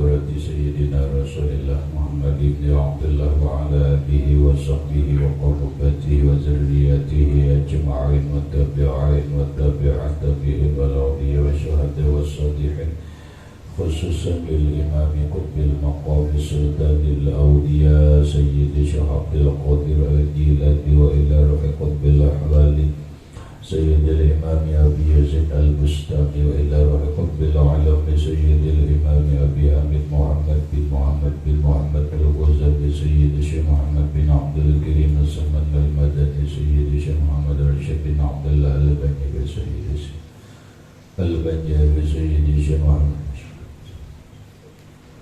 حضرة سيدنا رسول الله محمد بن عبد الله وعلى آله وصحبه وقربته وذريته أجمعين والتابعين والتابعين والأولياء والشهداء والصالحين خصوصا بالإمام قطب المقام سلطان الأولياء سيد شهاب القادر الجيلاني وإلى روح قطب الأحلال سيد الإمام أبي يزيد البستاني وإلى روح قطب العلم سيد الإمام أبي أمين محمد الغزالي سيد الشيخ محمد بن عبد الكريم الزمن المدني سيد الشيخ محمد رشيد بن عبد الله البني سيد البنجابي سيد الشيخ محمد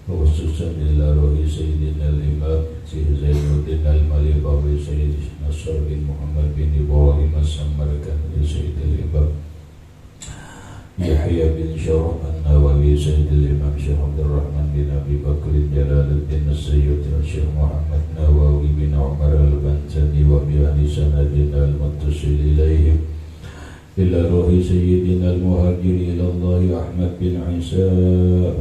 وخصوصا إلى روح سيدنا الإمام زين الدين المالباوي سيد نصر بن محمد بن إبراهيم السمرقندي سيد الإمام يحيى بن شرف النووي سيد الإمام شيخ عبد الرحمن بن أبي بكر جلال الدين السيد الشيخ محمد نووي بن عمر البنتني وبأهل سندنا المتصل إليهم إلى روح سيدنا المهاجر إلى الله أحمد بن عيسى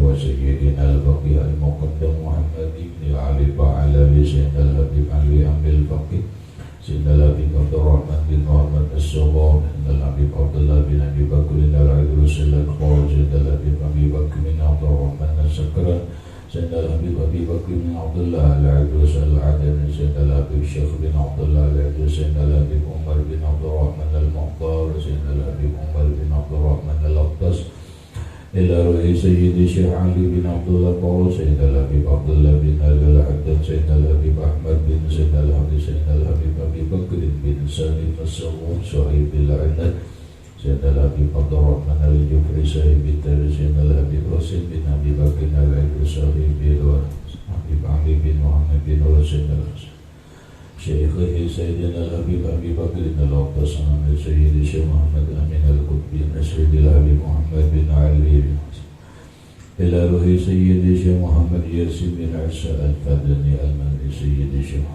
وسيدنا البقي المقدم محمد بن علي بعلوي سيدنا الحبيب علي عبد البقي سيدنا الحبيب عبد الرحمن بن محمد الصغار سيدنا الحبيب عبد الله بن أبي بكر العيدروس الأكبر سيدنا الحبيب أبي بكر بن عبد الرحمن السكران سيدنا الحبيب أبي بكر بن عبد الله العيدروس العدني سيدنا الحبيب الشيخ بن عبد الله العيدروس سيدنا الحبيب عمر بن عبد الرحمن المختار سيدنا الحبيب عمر بن عبد الرحمن الأقدس إلى روح سيد الشيخ علي بن عبد الله قول سيدنا الحبيب عبد الله بن أبي الحداد سيدنا الحبيب أحمد بن سيدنا الحبيب أبي بكر بن سالم الصغور صاحب العناد سيدنا الحبيب عبد الرحمن الجفري صاحب التاريخ سيدنا الحبيب حسين بن أبي بكر العيدروس صاحب الحبيب علي بن محمد بن حسين شيخه سيدنا الحبيب أبي بكر الأقدس من سيد الشيخ محمد أمين القطبي سيد الحبيب محمد بن علي بن حسين إلى روح سيد الشيخ محمد ياسين بن عيسى الفدني المدني سيد الشيخ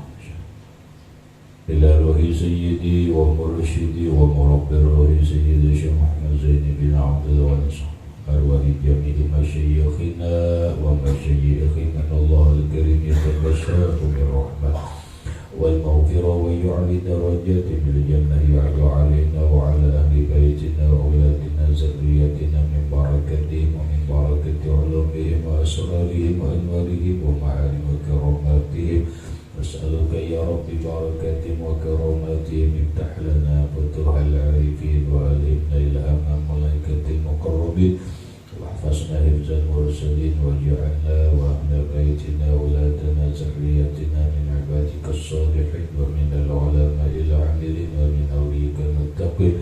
إلى روح سيدي ومرشدي ومربي روح سيد الشيخ محمد زين بن عبد الوهاب أرواح جميع مشايخنا ومشايخنا الله الكريم يتبشر بالرحمة والمغفرة ويعلي درجات بالجنة يعلو علينا وعلى أهل بيتنا وأولادنا ذريتنا من بركتهم ومن بركة علومهم وأسرارهم وأنوارهم ومعالم وكراماتهم أسألك يا رب بركاتهم وكراماتهم افتح لنا فتوح العارفين وألهمنا إلهام الملائكة المقربين واحفظنا حفظ المرسلين واجعلنا وأهل بيتنا أولادنا ذريتنا من عبادك الصالحين ومن العلماء العاملين ومن أولياء المتقين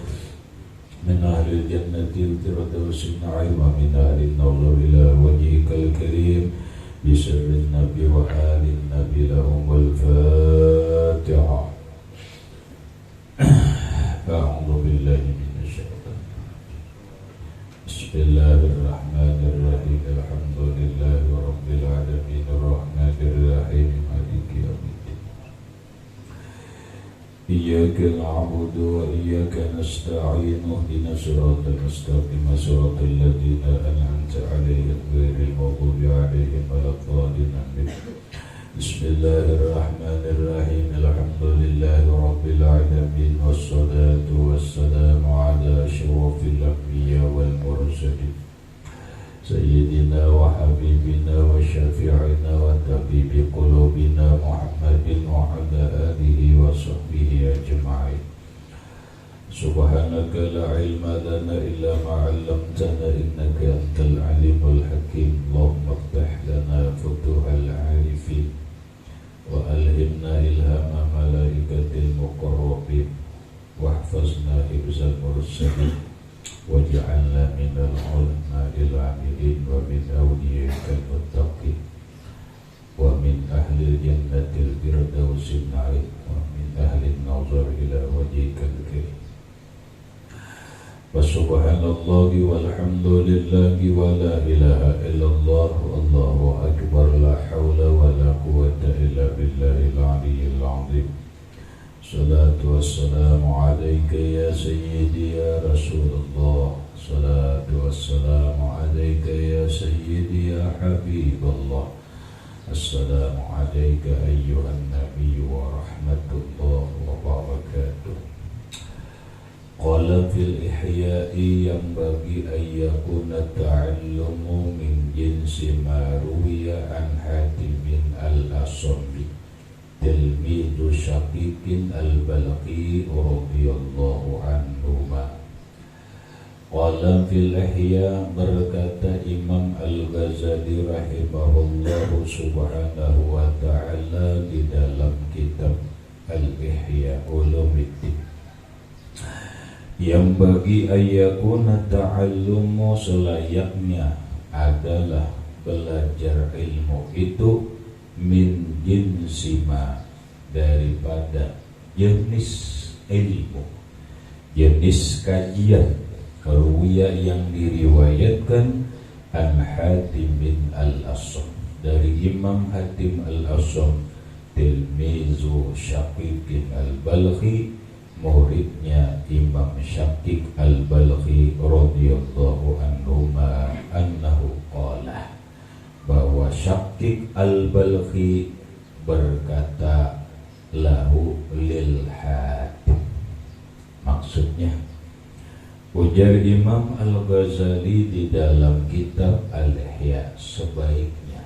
من أهل الجنة الفردوس النعيم ومن أهل النظر إلى وجهك الكريم بسر النبي وآل النبي لهم الفاتحة. أعوذ بالله من الشيطان. بسم الله الرحمن الرحيم. الحمد لله رب العالمين الرحمن الرحيم مالك يوم الدين. إياك نعبد وإياك نستعين اهدنا الصراط المستقيم صراط الذين أنعمت عليهم غير المغضوب عليهم ولا الضالين. بسم الله الرحمن الرحيم. الحمد لله رب العالمين والصلاة والسلام على أشرف الأنبياء والمرسلين سيدنا وحبيبنا وشفيعنا وطبيب قلوبنا محمد وعلى آله وصحبه أجمعين. سبحانك لا علم لنا إلا ما علمتنا إنك أنت العليم الحكيم. اللهم افتح لنا فتوح العارفين وألهمنا إلهام ملائكة المقربين واحفظنا حفظ المرسلين واجعلنا من العلماء العاملين ومن أوليائك المتقين ومن أهل الجنة الفردوس النعيم ومن أهل النظر إلى وجهك الكريم. فسبحان الله والحمد لله ولا إله إلا الله والله أكبر لا حول ولا قوة إلا بالله العلي العظيم. الصلاة والسلام عليك يا سيدي يا رسول الله الصلاة والسلام عليك يا سيدي يا حبيب الله. السلام عليك أيها النبي ورحمة الله وبركاته. قال في الإحياء ينبغي أن يكون التعلم من جنس ما روي عن حاتم الأصم تلميذ شقيق البلخي رضي الله عنهما. Qala fil ihya, berkata Imam Al-Ghazali rahimahullahu subhanahu wa ta'ala di dalam kitab Al-Ihya Ulumuddin, yang bagi ayakuna ta'allumu, selayaknya adalah belajar ilmu itu min jinsima, daripada jenis ilmu, jenis kajian Ruwiya yang diriwayatkan an Hatim bin Al-Asam, dari Imam Hatim Al-Asam, tilmizu Syaqiq Al-Balkhi, muridnya Imam Syaqiq Al-Balkhi radhiyallahu anhuma, annahu qala, bahwa Syaqiq Al-Balkhi berkata lahu lil Hatim. Maksudnya, ujar Imam Al-Ghazali di dalam kitab Al-Ihya, sebaiknya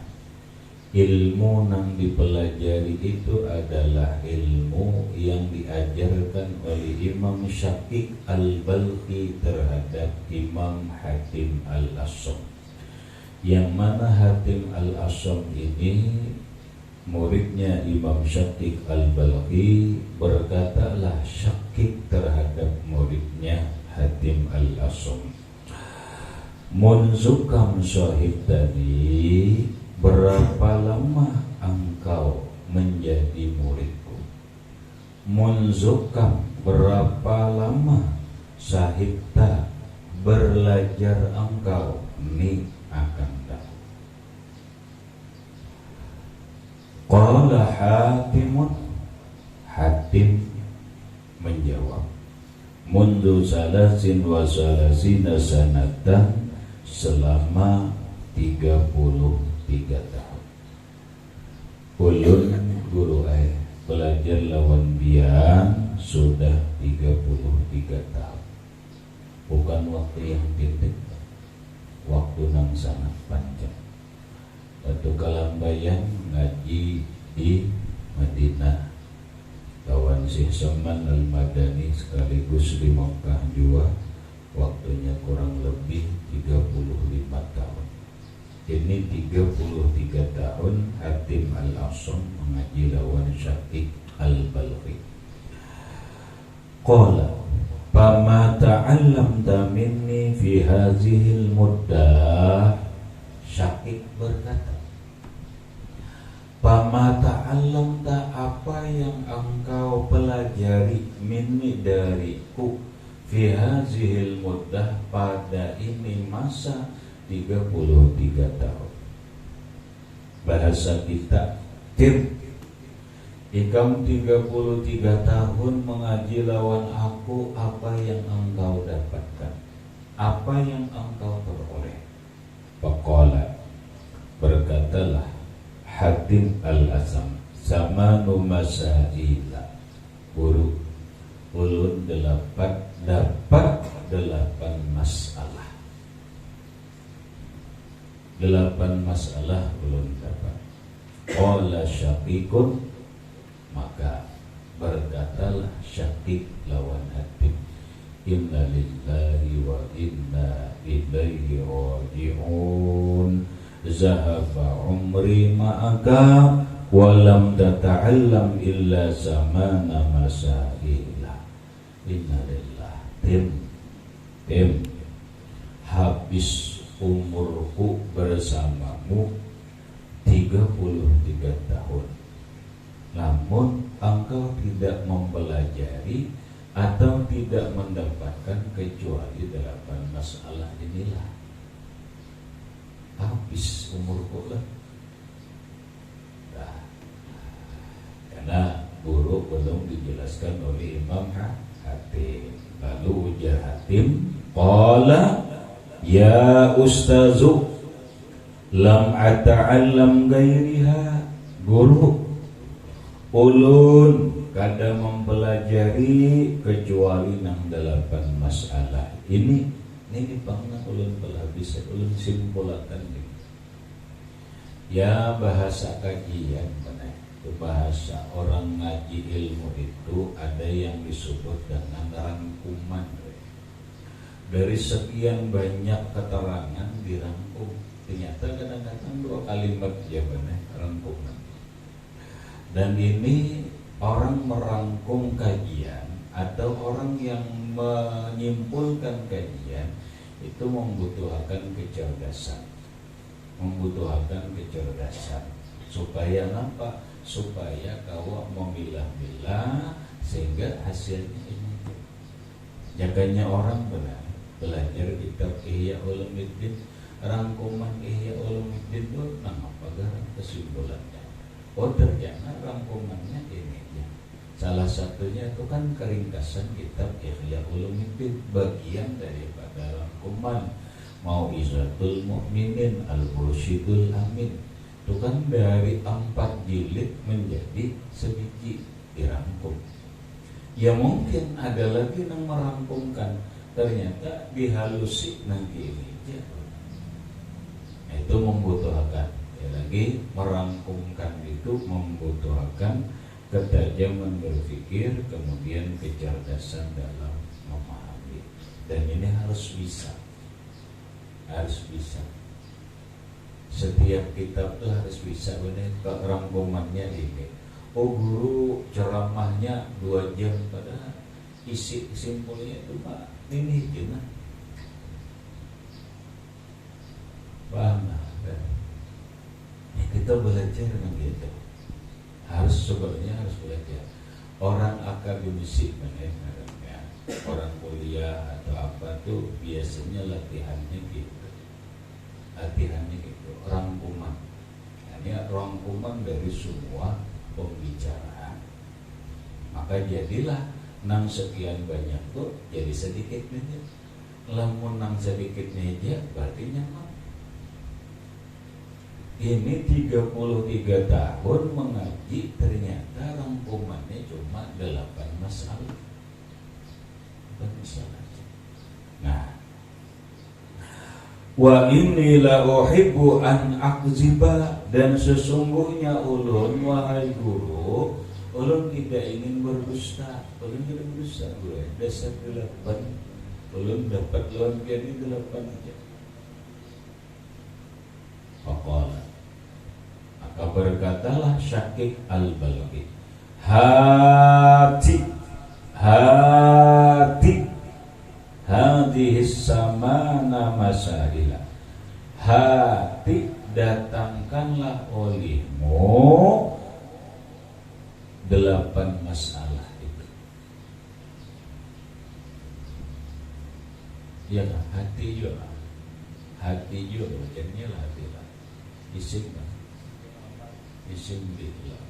ilmu yang dipelajari itu adalah ilmu yang diajarkan oleh Imam Syaqiq Al-Balkhi terhadap Imam Hatim Al-Asam, yang mana Hatim Al-Asam ini muridnya Imam Syaqiq Al-Balkhi. Berkatalah Syaqiq terhadap muridnya Hatim Al-Asam, munzukam sahib tadi, berapa lama engkau menjadi muridku? Munzukam, berapa lama sahibta, belajar engkau, ni akan tahu. Qala Hatimun, Hatim menjawab, mundu salasin wa salasina sanatan, selama 33 tahun. Ulun guru belajar lawan biang sudah 33 tahun. Bukan waktu yang pendek, waktu yang sangat panjang. Batu Kalambayan ngaji di Madinah lawan Syekh Saman Al-Madani, sekaligus di Makkah juga, waktunya kurang lebih 35 tahun. Ini 33 tahun Hatim Al-Asam mengaji lawan Syaqiq Al-Balkhi. Qala fama ta'allamta minni fi hazihil muddah, Syaqiq berkata, fama ta'allamta, apa yang engkau pelajari, minni dariku, fi hazihil muddah, pada ini masa 33 tahun. Bahasa kita, ikam 33 tahun mengaji lawan aku, apa yang engkau dapatkan, apa yang engkau peroleh? Faqala, berkatalah Hatim Al-Asam, samanu masaila, guru ulun dapat 8 masalah. 8 masalah ulun dapat. Qala Syaqiqun, maka berkatalah Syaqiq lawan Hatim, inna lillahi wa inna ilaihi raji'un, zahaba umri ma'aka walam tata'allam illa zamana masaila. Inna lillahi, tim habis umurku bersamamu 33 tahun, namun engkau tidak mempelajari atau tidak mendapatkan kecuali 8 masalah inilah. Habis umurku lah. Nah, karena guru belum dijelaskan oleh Imam Hatim. Lalu ujar Hatim, qala Ya ustazu lam ata'allam gairiha, guru ulun kada mempelajari kecuali nang 8 masalah ini dipangna ulun belah bisa ulun simpulakan ini. Ya bahasa kajian mana itu bahasa orang ngaji ilmu itu ada yang disebut dengan rangkuman. Dari sekian banyak keterangan dirangkum, ternyata kadang-kadang 2 kalimat ya benar rangkuman. Dan ini orang merangkum kajian atau orang yang menyimpulkan kajian itu membutuhkan kecerdasan, supaya apa? Supaya kau memilah-milah sehingga hasilnya ini. Jaganya orang belajar kitab Ihya Ulumuddin, rangkuman Ihya Ulumuddin itu apa garang kesimpulannya? Oh ternyata rangkumannya ini ya. Salah satunya itu kan keringkasan kitab Ihya Ulumuddin, bagian daripada rangkuman Mau'izatul Mu'minin Al-Mursyidul Amin. Itu kan dari 4 jilid menjadi sebiji dirangkum. Ya mungkin ada lagi yang merangkumkan, ternyata dihalusi nanti ini ya. Itu membutuhkan ya, lagi merangkumkan itu membutuhkan ketajaman berpikir, kemudian kecerdasan dalam memahami. Dan ini harus bisa. Setiap kitab tuh harus bisa benar rangkumannya ini. Oh guru ceramahnya 2 jam, pada isi simpulnya itu Pak ini gimana? Paham kan? Ya, kita belajar dengan gitu. Sebenarnya harus belajar. Orang akademisi ya, orang kuliah atau apa tuh biasanya latihannya gitu. Rangkuman. Ini rangkuman dari semua pembicaraan. Maka jadilah nang sekian banyak tuh jadi sedikit aja. Lamun nang sedikit aja berarti nyaman. Ini 33 tahun mengaji, ternyata rangkumannya cuma 8 masalah. Nah, wa inni la uhibbu an akziba, dan sesungguhnya ulun wahai guru, ulun tidak ingin berdusta. Ulun tidak berdusta gue, dasar 8. Ulun dapat lawan jadi 8 aja. Faqala, maka berkatalah Syakik Al-Balqi, hati hadhis samana masaila, hati datangkanlah olehmu 8 masalah itu. Ya lah, hati juga bacanya lah, hati lah isim billah.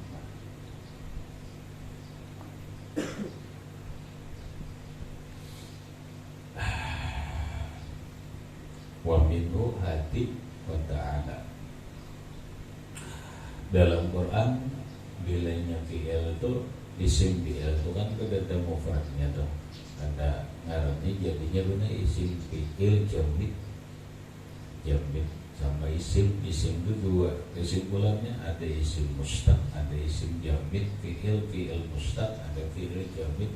Wa minhu hati wa ta'ala. Dalam Quran bilanya fi'il itu isim fi'il itu kan ada mufradnya tuh. Ada ngarannya jadinya benar isim fi'il jamid sama isim itu 2. Kesimpulannya ada isim mustaq, ada isim jamid, fi'il mustaq, ada fi'il jamid.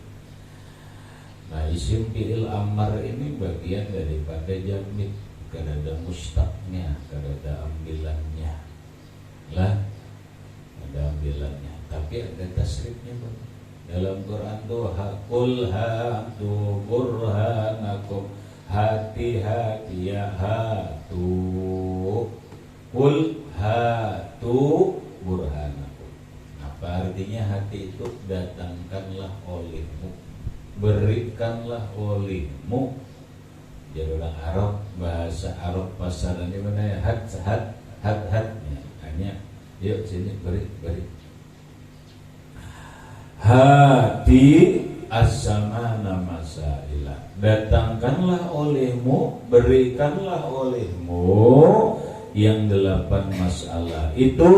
Nah isim fi'il amar ini bagian daripada jamid, karena ada mustaqnya, karena ada ambilannya lah, ada ambilannya, tapi ada tasrifnya Bang. Dalam Quran tuh qul hatu burhanakum, hati ya hatu, qul hatu burhanakum. Apa artinya hati itu? Datangkanlah olehmu, berikanlah olehmu. Jadi orang Arab, bahasa Arab pasarannya mana ya? Hat hanya yuk sini beri hati as-samana masaila, datangkanlah olehmu, berikanlah olehmu yang 8 masalah itu,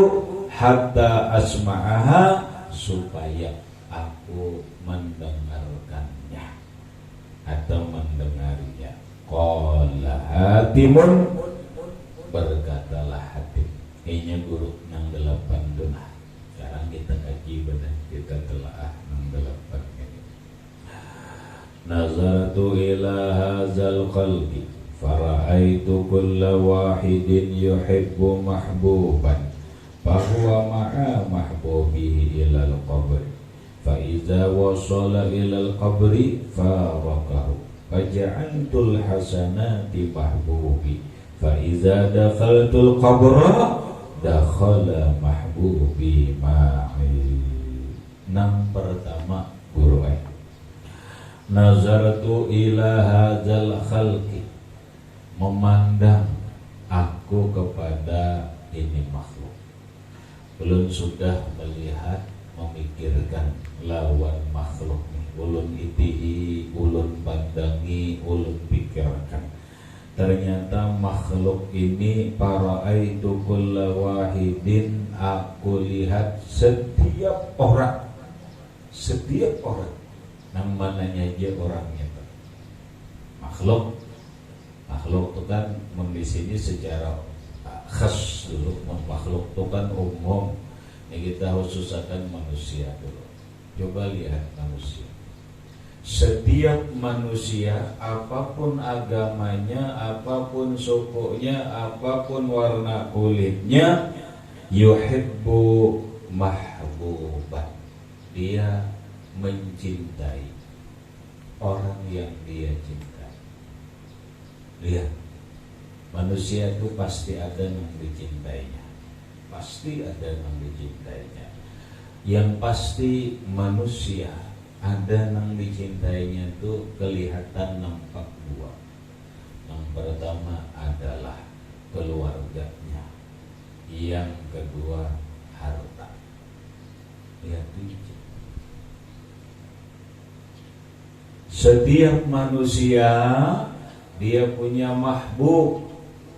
hatta asma'aha, supaya aku mendengarkannya atau mendengarnya. Qala Hatimun, berkatalah Hatim. Ini guru yang 8 dunah. Sekarang kita kaji benar, kita telah yang 8 ini. Nazartu ila hazal khalqi fara'aitu kulla wahidin yuhibbu mahbuban fahuwa ma'a mahbubihi ilal qabri fa iza wasala ilal qabri faraqahu faja'antul hasanati mahbubi fa iza dakhaltul qabra dakhala mahbubi ma'i. Nang pertama guru nazartu ila hadzal khalqi, memandang aku kepada ini makhluk. Ulun sudah melihat, memikirkan lawan makhluk nih. Ulun itihi, ulun pandangi, ulun pikirkan. Ternyata makhluk ini, para'aitu kulla wahidin, aku lihat setiap orang yang mananya aja orangnya makhluk itu kan di sini secara khas dulu. Makhluk itu kan umum, yang kita khususkan manusia dulu. Coba lihat manusia, setiap manusia, apapun agamanya, apapun sukunya, apapun warna kulitnya, yuhibbu mahbuban, dia mencintai orang yang dia cintai. Lihat, manusia itu pasti ada yang dicintainya, pasti ada yang dicintainya. Yang pasti manusia ada yang dicintainya itu kelihatan nampak dua. Yang pertama adalah keluarganya, yang kedua harta. Lihat itu. Setiap manusia dia punya mahbub,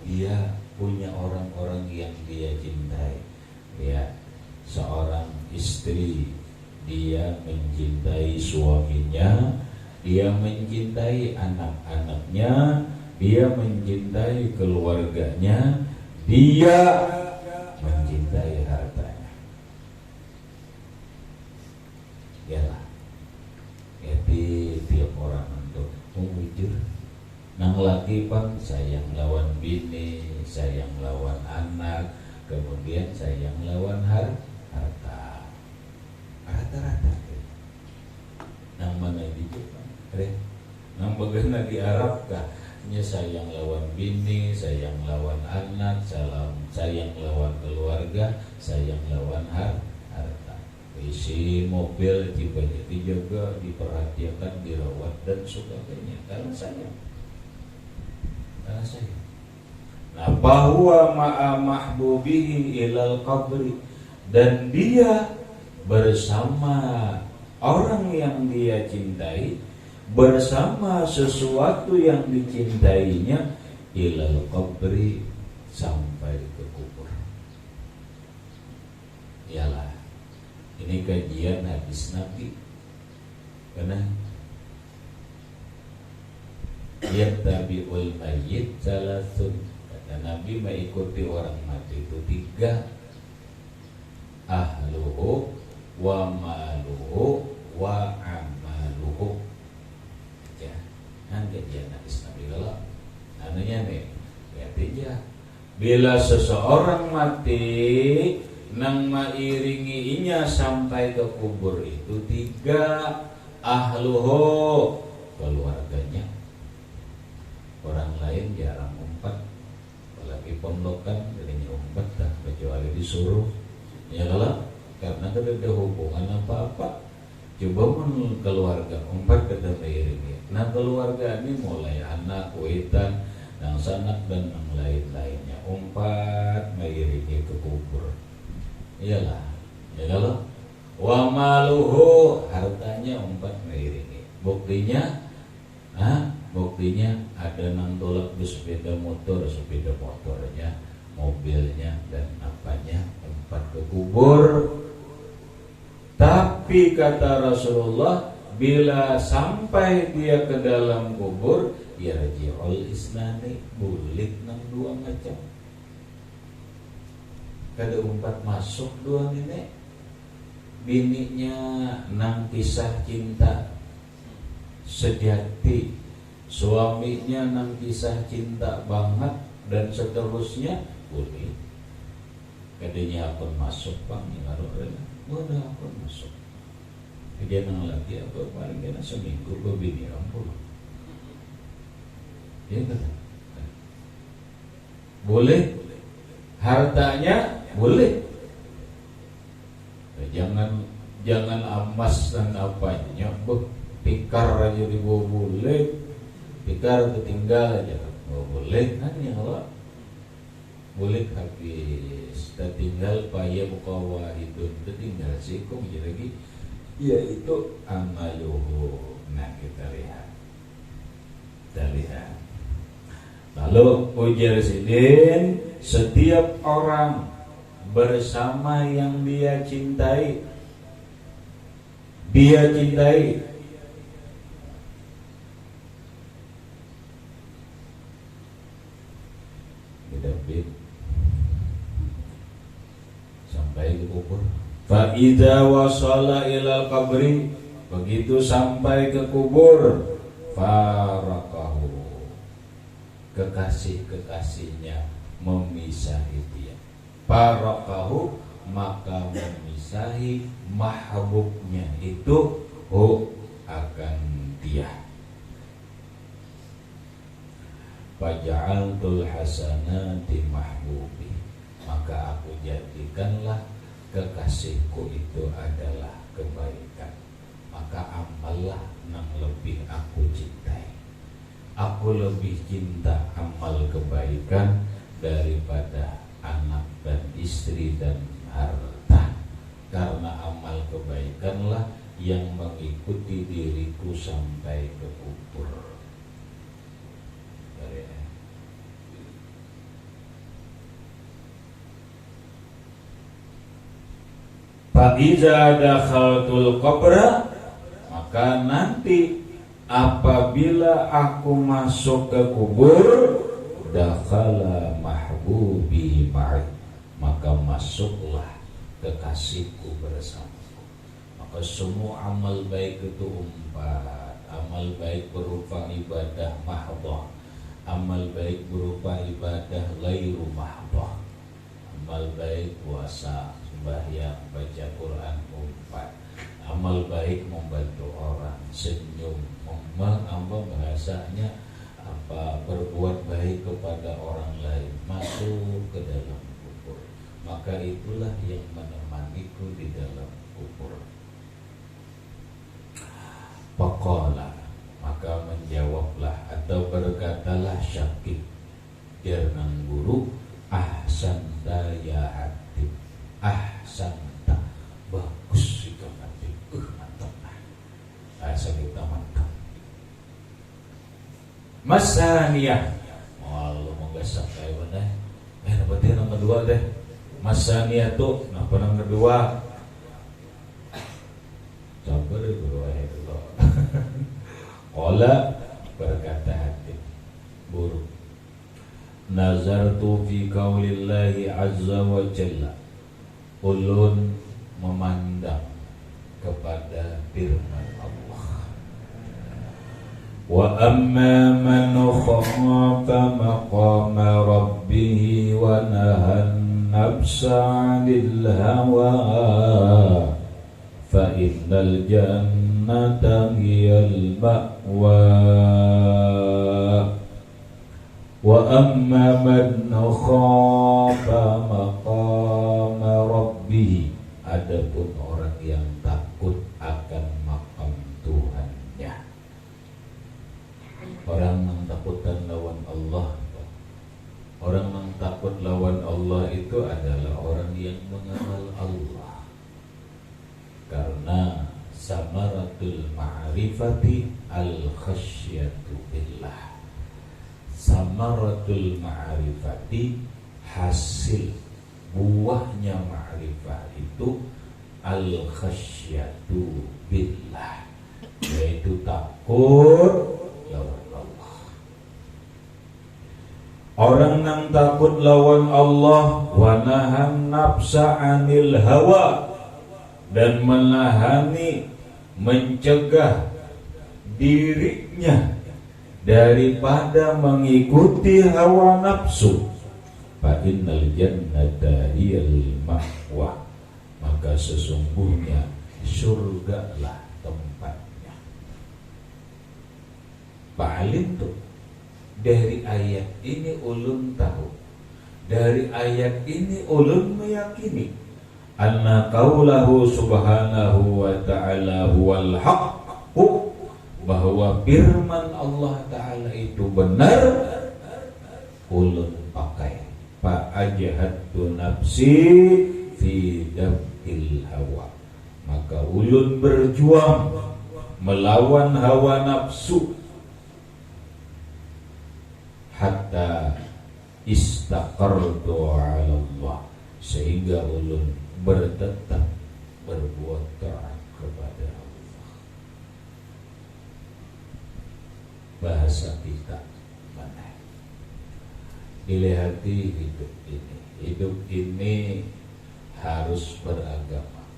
dia punya orang-orang yang dia cintai. Ya, seorang istri, dia mencintai suaminya, dia mencintai anak-anaknya, dia mencintai keluarganya, dia mencintai hartanya. Yalah, tiap orang untuk mewujud. Nang laki pang sayang lawan bini, sayang lawan anak, kemudian sayang lawan harta. Rata-rata nang mana di Jepang, nang bagaimana di Arab kah? Nya sayang lawan bini, sayang lawan anak, sayang lawan keluarga, sayang lawan harta. Isi mobil tiba-tiba dijaga, diperhatikan, dirawat dan sebagainya karena sayang. Nah, bahwa ma'a mahbubihi ilal qabri, dan dia bersama orang yang dia cintai, bersama sesuatu yang dicintainya, ilal qabri, sampai ke kubur. Yalah, ini kajian hadis Nabi. Karena yattabi'ul mayyit salasun, kata Nabi, mengikuti orang mati itu 3: ahluhu wa maluhu wa amaluhu. Ya, kan kajian hadis Nabi kalau anunya nih, artinya bila seseorang mati nang mairingi inya sampai ke kubur itu 3: ahluhu, keluarganya. Orang lain jarang umpat, apalagi pemlokan jadinya umpat dah, kecuali disuruh. Ya kalau karena tidak ada hubungan apa-apa. Coba pun keluarga umpat kada mairingi. Nah keluarga ini mulai anak, wetan, nang sanak dan nang lain-lainnya umpat mairingi ke kubur. Iyalah, ya kalau wa maluhu, hartanya umpat mairingi. Buktinya, buktinya ada nang tolak sepeda motornya, mobilnya dan apanya tempat ke kubur. Tapi kata Rasulullah, bila sampai dia ke dalam kubur, yarji'ul isnani, bulik nang dua macam. Kada umpat masuk dua nenek, bininya nang kisah cinta sejati, suaminya nang kisah cinta banget dan seterusnya, boleh. Kadanya akan masuk bang, udah akan masuk. Dia nang lagi apa paling kena seminggu ke bini rampul. Ya kan? Boleh. Hartanya boleh. Jangan amas dan apanya, tikar aja dibawa boleh, tikar ketinggal aja boleh kan ya Allah. Boleh habis tertinggal payah buka wahidun, tertinggal sikung jadi lagi, yaitu amaluhu. Nah kita lihat lalu ujar sidin, setiap orang bersama yang dia cintai sampai ke kubur. Fa idza wasala ilal qabri, begitu sampai ke kubur, faraqahu, kekasih-kekasihnya memisahi dia. Faraqahu, maka memisahi mahbubnya itu akan dia. Faja'altul hasanati mahbubi, maka aku jadikanlah kekasihku itu adalah kebaikan. Maka amallah yang lebih aku cintai. Aku lebih cinta amal kebaikan daripada anak dan istri dan harta. Karena amal kebaikanlah yang mengikuti diriku sampai ke kubur. Fa'iza dakhaltul qabra, maka nanti apabila aku masuk ke kubur, dakhala mahbubi ma'i, maka masuklah kekasihku bersamaku. Maka semua amal baik itu amal baik berupa ibadah mahdhah, amal baik berupa ibadah ghairu mahdhah, amal baik puasa, sembahyang, baca Quran, amal baik membantu orang, senyum, bahasanya berbuat baik kepada orang lain, masuk ke dalam kubur. Maka itulah yang menemaniku di dalam kubur. Faqala, maka menjawablah atau berkatalah Syakib, jangan guru, ahsanta ya Hatib, ahsanta, bagus itu Hatib, mantap lah, kita mantap. Masaniyah, Allah menggasak kayak mana? Dapatin yang kedua deh. Masaniyah tuh, kenapa yang kedua? Sabar dulu, Qala, berkata Hatib, buruk. Nazartu fi qaulillahi azza wa jalla, ulun memandang kepada firman Allah. Wa amma man khafa maqama rabbih wa nahan nafsa 'anil hawa fa innal jannata hiyal ma'wa. Wa amma man khafa maqama rabbih, adapun orang yang takut akan makam Tuhannya. Orang yang takutan lawan Allah, orang yang takut lawan Allah itu adalah orang yang mengenal Allah. Karena samaratul ma'rifati al-khasyatu billah. Samaratul ma'rifati, hasil buahnya ma'rifah itu al-khasyatu billah, yaitu takut lawan Allah. Orang yang takut lawan Allah, wa nahan nafsa anil hawa, dan mencegah dirinya daripada mengikuti hawa nafsu, fa innal jannata hiyal ma'wa, maka sesungguhnya surgalah tempatnya. Pak Alim tuh dari ayat ini ulun tahu, dari ayat ini ulun meyakini anna qaulahu subhanahu wa ta'ala huwal haqqu, bahwa firman Allah Ta'ala itu benar. Ulun pakai fa ajhadtu nafsi fi dab'il hawa, maka ulun berjuang melawan hawa nafsu hatta istaqartu ala Allah, sehingga ulun bertetap berbuat taat kepada Allah. Bahasa kita mana? Dilihati hidup ini. Hidup ini harus beragama,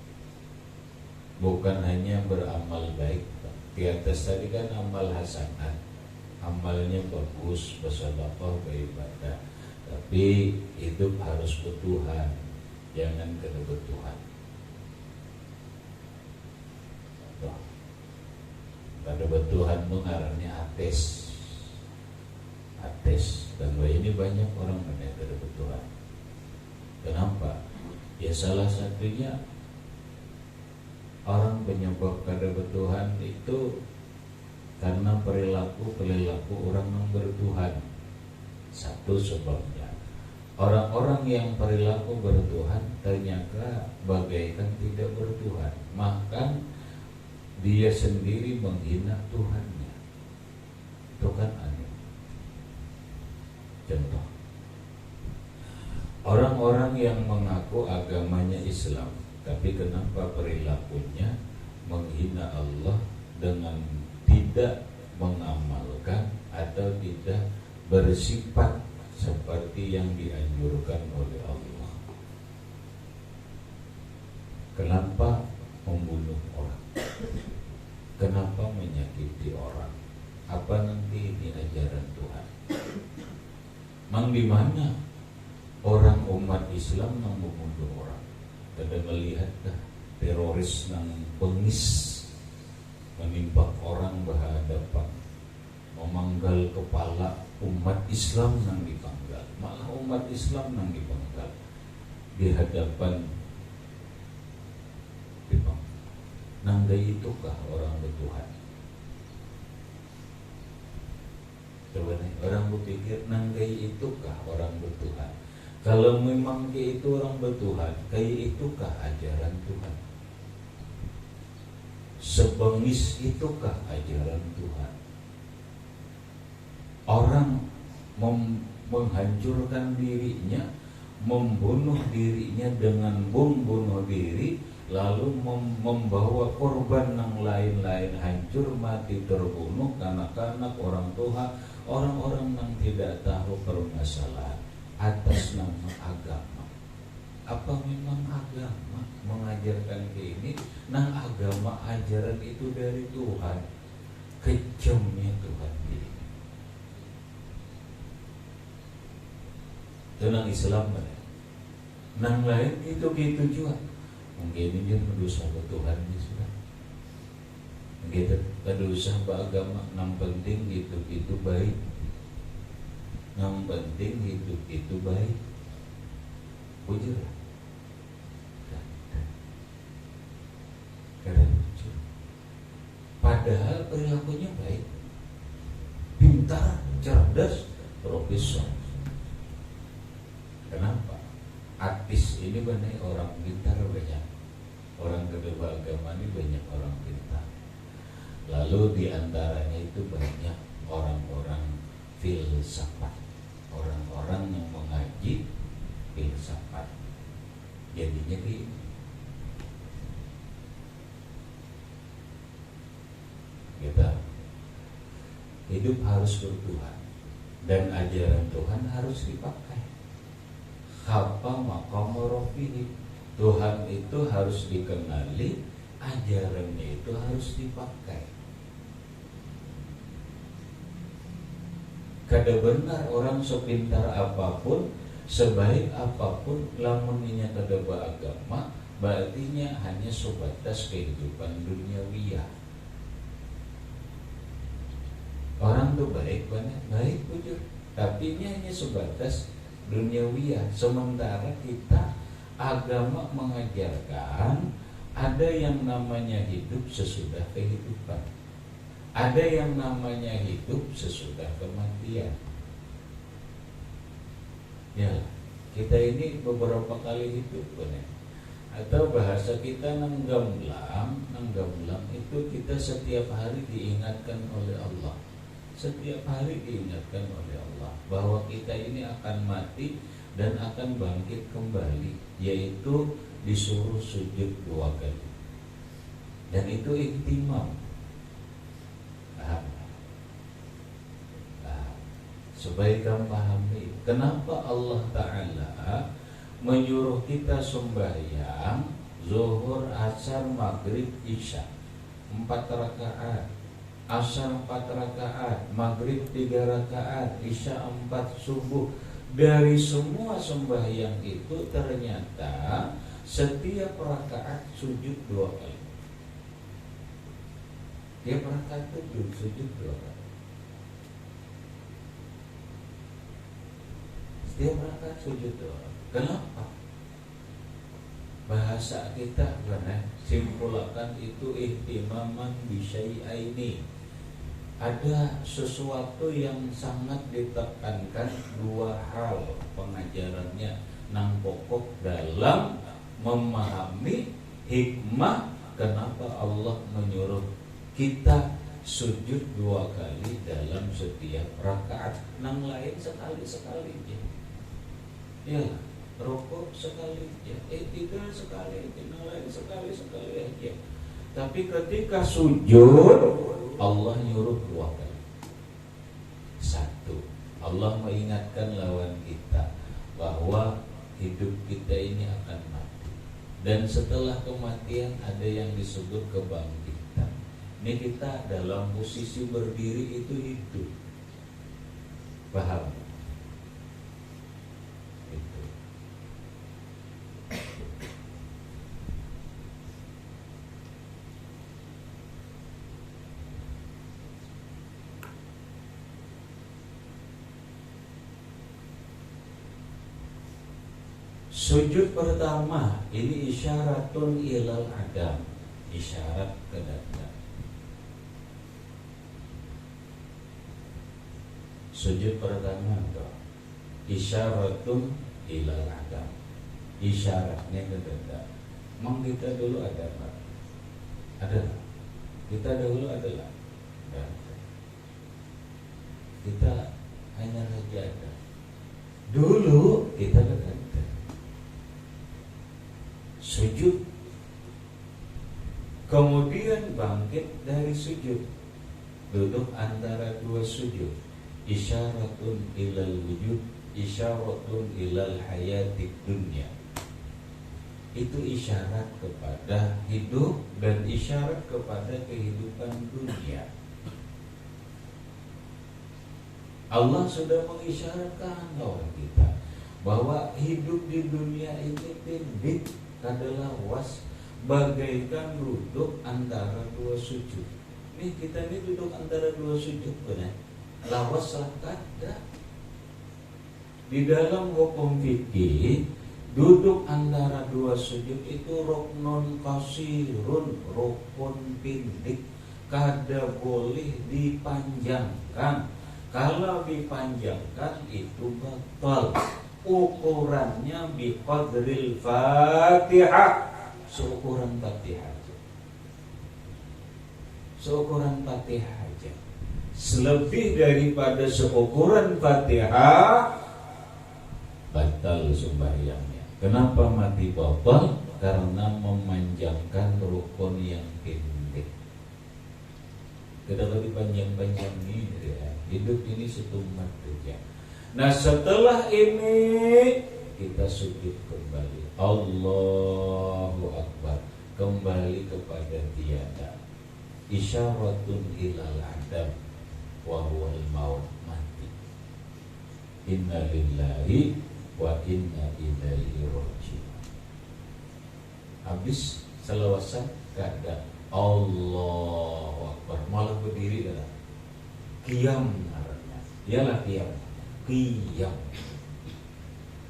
bukan hanya beramal baik. Di atas tadi kan amal hasanah, amalnya bagus, bersedekah, beribadah. Tapi hidup harus bertuhan, jangan kebutuhan. Pada bertuhan mengarahnya ateis. Dan ini banyak orang yang kada bertuhan. Kenapa? Ya salah satunya orang penyebab kada bertuhan itu karena perilaku orang yang bertuhan. Satu sebabnya, orang-orang yang perilaku bertuhan ternyata bagaikan tidak bertuhan, maka dia sendiri menghina Tuhannya. Itu kan aneh. Contoh, orang-orang yang mengaku agamanya Islam, tapi kenapa perilakunya menghina Allah dengan tidak mengamalkan atau tidak bersifat seperti yang dianjurkan oleh Allah? Kenapa membunuh orang? Kenapa menyakiti orang? Apa nanti ini ajaran Tuhan? Mang di mana orang umat Islam yang membunuh orang? Kada melihatkah teroris yang bengis menimpa orang berhadapan, memanggal kepala umat Islam yang dipanggal, malah umat Islam yang dipanggal di hadapan nanggai itukah orang bertuhan? Coba nih, orang berpikir nanggai itukah orang bertuhan? Kalau memang itu orang bertuhan, kayak itukah ajaran Tuhan? Sebengis itukah ajaran Tuhan? Orang menghancurkan dirinya, membunuh dirinya dengan bom bunuh diri, lalu membawa korban yang lain-lain hancur, mati, terbunuh, kanak-kanak, orang tua, orang-orang yang tidak tahu permasalahan atas nama agama. Apa memang agama mengajarkan ke ini? Nah, agama ajaran itu dari Tuhan. Kejamnya Tuhan ini. Tenang Islam mana? Nang lain itu gitu juga. Mungkin dia mendosa ke Tuhan dia sudah. Kita mendosa ke agama. Yang penting gitu baik. Yang penting gitu baik. Bujur lah. Karena bujur. Padahal perilakunya baik, pintar, cerdas, profesor. Kenapa? Artis ini banyak orang pintar, banyak orang kedua agama ini banyak orang pintar. Lalu diantaranya itu banyak orang-orang filsafat, orang-orang yang mengaji filsafat. Jadinya kita hidup harus bertuhan dan ajaran Tuhan harus dipakai. Khapa maqam rafihi, Tuhan itu harus dikenali, ajarannya itu harus dipakai. Kada benar orang sepintar apapun, sebaik apapun, lamunnya kada beragama, berartinya hanya sebatas kehidupan duniawiya. Orang tuh baik banget, baik jujur, tapi ini hanya sebatas duniawiya. Sementara kita agama mengajarkan ada yang namanya hidup sesudah kehidupan, ada yang namanya hidup sesudah kematian. Ya, kita ini beberapa kali hidup benar. Atau bahasa kita nanggamlam itu kita setiap hari diingatkan oleh Allah. Setiap hari diingatkan oleh Allah bahwa kita ini akan mati dan akan bangkit kembali, yaitu disuruh sujud 2 kali. Dan itu ihtimam. Paham? Sebaiknya pahami kenapa Allah Ta'ala menyuruh kita sembahyang zuhur, asar, maghrib, isya 4 rakaat, asar 4 rakaat, maghrib 3 rakaat, isya 4, subuh. Dari semua sembahyang itu ternyata setiap rakaat sujud 2 kali. Tiap rakaat itu sujud 2 kali. Setiap rakaat sujud 2 kali. Kenapa? Bahasa kita benar simpulkan itu ihtimaman bisyai'aini. Ada sesuatu yang sangat ditekankan 2 hal pengajarannya nang pokok dalam memahami hikmah kenapa Allah menyuruh kita sujud 2 kali dalam setiap rakaat. Nang lain sekali-sekali aja. Ya, rokok sekali aja, tidur sekali aja, nang lain sekali-sekali aja. Tapi ketika sujud Allah nyuruh 2 kali. 1, Allah mengingatkan lawan kita bahwa hidup kita ini akan mati, dan setelah kematian ada yang disebut kebangkitan. Ini kita dalam posisi berdiri itu hidup. Paham? Itu. Sujud pertama ini isyaratun ilal adam, isyarat ke dada. Sujud pertama itu isyaratun ilal adam, isyaratnya ke dada. Memang kita dulu ada apa? Ada. Kita dahulu adalah. Kita hanya saja ada. Dulu kita ada. Sujud, kemudian bangkit dari sujud, duduk antara 2 sujud, isyaratun ilal wujud, isyaratun ilal hayatid dunya. Itu isyarat kepada hidup dan isyarat kepada kehidupan dunia. Allah sudah mengisyaratkan kepada kita bahwa hidup di dunia ini pendek, adalah was bagaikan duduk antara 2 sujud. Nih kita ini duduk antara 2 sujud benar. Lawas lah kada. Di dalam hukum fikih duduk antara 2 sujud itu ruknun qasirun, rukun pendek, kada boleh dipanjangkan. Kalau dipanjangkan itu batal. Ukurannya biqadril Fatihah, seukuran Fatihah. seukuran Fatihah aja. Selebih daripada seukuran Fatihah batal sembahyangnya. Kenapa mati batal? Karena memanjangkan rukun yang pendek. Kita lebih panjang-panjang ini ya. Hidup ini setumat saja. Nah setelah ini kita sujud kembali. Allahu Akbar. Kembali kepada tiada. Isyaratun ilal adam wa huwal maut, mati. Inna lillahi wa inna ilaihi raji'un. Habis selawasan kada Allahu Akbar, malah berdiri dah. Qiyam namanya. Ialah qiyam.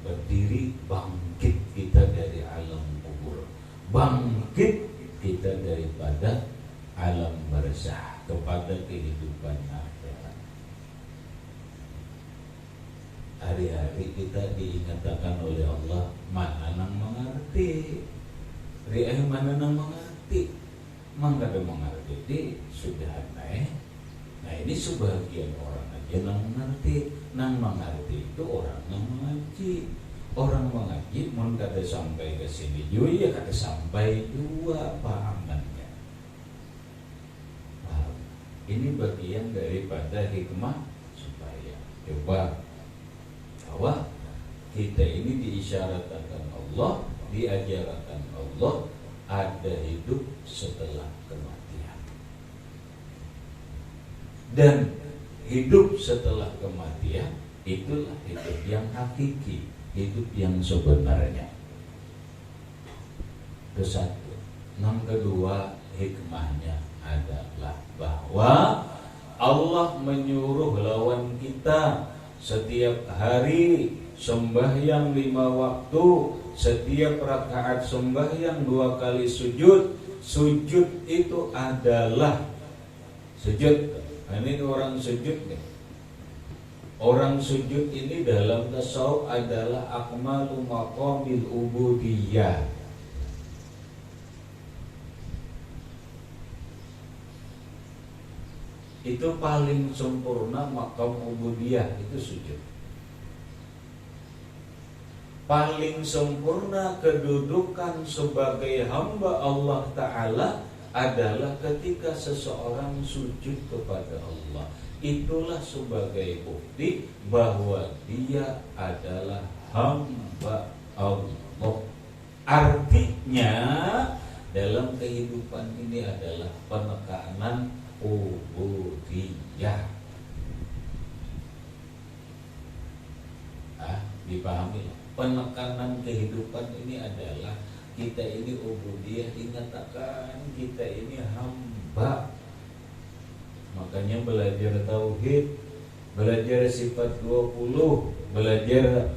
Berdiri, bangkit kita dari alam kubur. Bangkit kita daripada alam barzah kepada kehidupan akhirat. Hari-hari kita diingatkan oleh Allah, mana nang mengerti. Ri'ah mana nang mengerti. Mangga ada mengerti di sudah naik. Nah ini sebagian orang aja nang mengerti. Nang mengerti itu orang nang mengaji. Orang mengaji mun kada sampai ke sini juga ya kada sampai juga pahamannya. Paham? Ini bagian daripada hikmah supaya coba bahwa kita ini diisyaratkan Allah, diajarkan Allah ada hidup setelah kematian. Dan hidup setelah kematian itulah hidup yang hakiki, hidup yang sebenarnya. Itu satu. Yang kedua, hikmahnya adalah bahwa Allah menyuruh lawan kita setiap hari sembahyang 5 waktu, setiap rakaat sembahyang 2 kali sujud. Sujud itu adalah sujud. Ini orang sujud nih. Orang sujud ini dalam tasawuf adalah akmalu maqamil ubudiyah. Itu paling sempurna makam ubudiyah, itu sujud. Paling sempurna kedudukan sebagai hamba Allah Ta'ala adalah ketika seseorang sujud kepada Allah. Itulah sebagai bukti bahwa dia adalah hamba Allah. Artinya dalam kehidupan ini adalah penekanan ubudiyah. Dipahami? Penekanan kehidupan ini adalah kita ini ubudiyah, dikatakan kita ini hamba. Makanya belajar tauhid, belajar sifat 20, belajar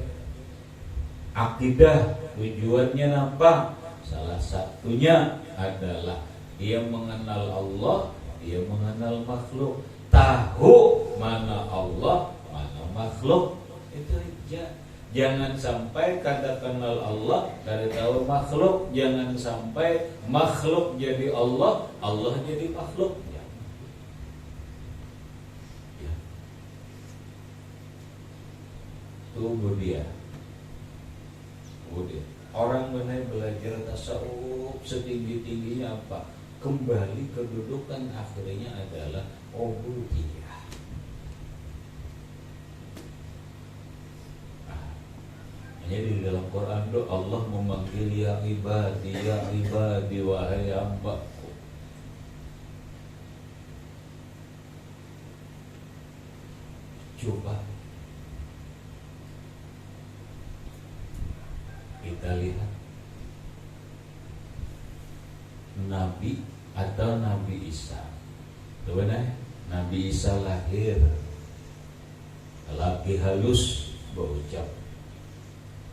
akidah. Tujuannya apa? Salah satunya adalah dia mengenal Allah, dia mengenal makhluk, tahu mana Allah, mana makhluk. Itu aja. Jangan sampai kada kenal Allah, kada tahu makhluk. Jangan sampai makhluk jadi Allah, Allah jadi makhluk. Ya. Tunggu dia. Orang benar belajar tasawuf setinggi-tingginya apa? Kembali kedudukan akhirnya adalah ubudiyah. Jadi di dalam Quran itu Allah memanggil ya ibadi wahai hambaku. Coba kita lihat Nabi atau Nabi Isa. Sebenarnya Nabi Isa lahir lagi halus berucap,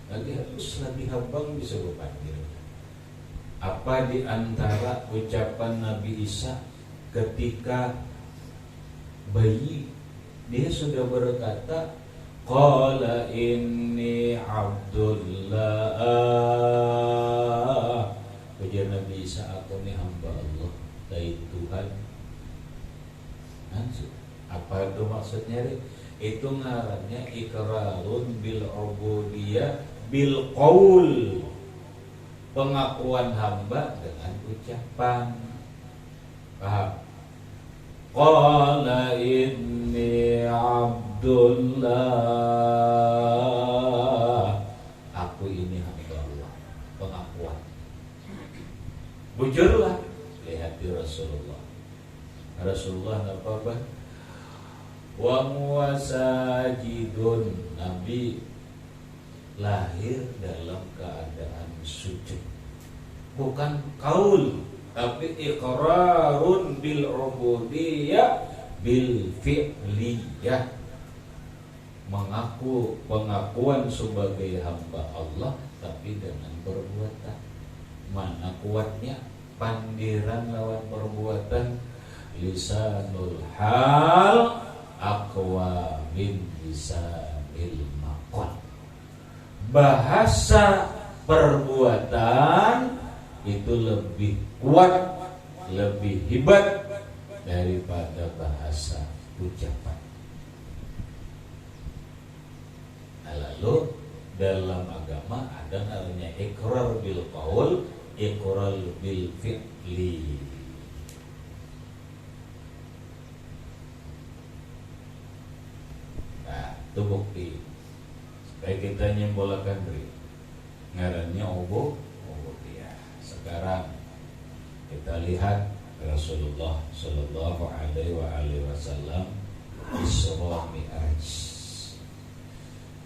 lagi halus, lagi habang bisa berpanggil. Apa di antara ucapan Nabi Isa ketika bayi dia sudah berkata, qala inni abdullah. Ujar Nabi Isa, aku ni hamba Allah, dari Tuhan Apa itu maksudnya? Itu ngarannya iqrarun bil ubudiyah bil qaul, pengakuan hamba dengan ucapan. Paham? Qala inni abdullah, aku ini hamba Allah, pengakuan. Bujurlah, lihat di Rasulullah apa? Wa muwasajidun, Nabi lahir dalam keadaan sujud, bukan kaul, tapi iqrarun bil ubudiyah bil fi'liyah, mengaku pengakuan sebagai hamba Allah tapi dengan perbuatan. Mana kuatnya? Pandiran lawan perbuatan. Lisanul hal aqwa min lisanil maqal. Bahasa perbuatan itu lebih kuat, lebih hebat daripada bahasa ucapan. Nah, lalu dalam agama ada namanya iqrar bil qaul, iqrar bil fi'li. Nah, itu bukti supaya kita nyembolakan diri. Ngarannya ubudiyah. Sekarang kita lihat Rasulullah Shallallahu Alaihi Wasallam Isra Mi'raj.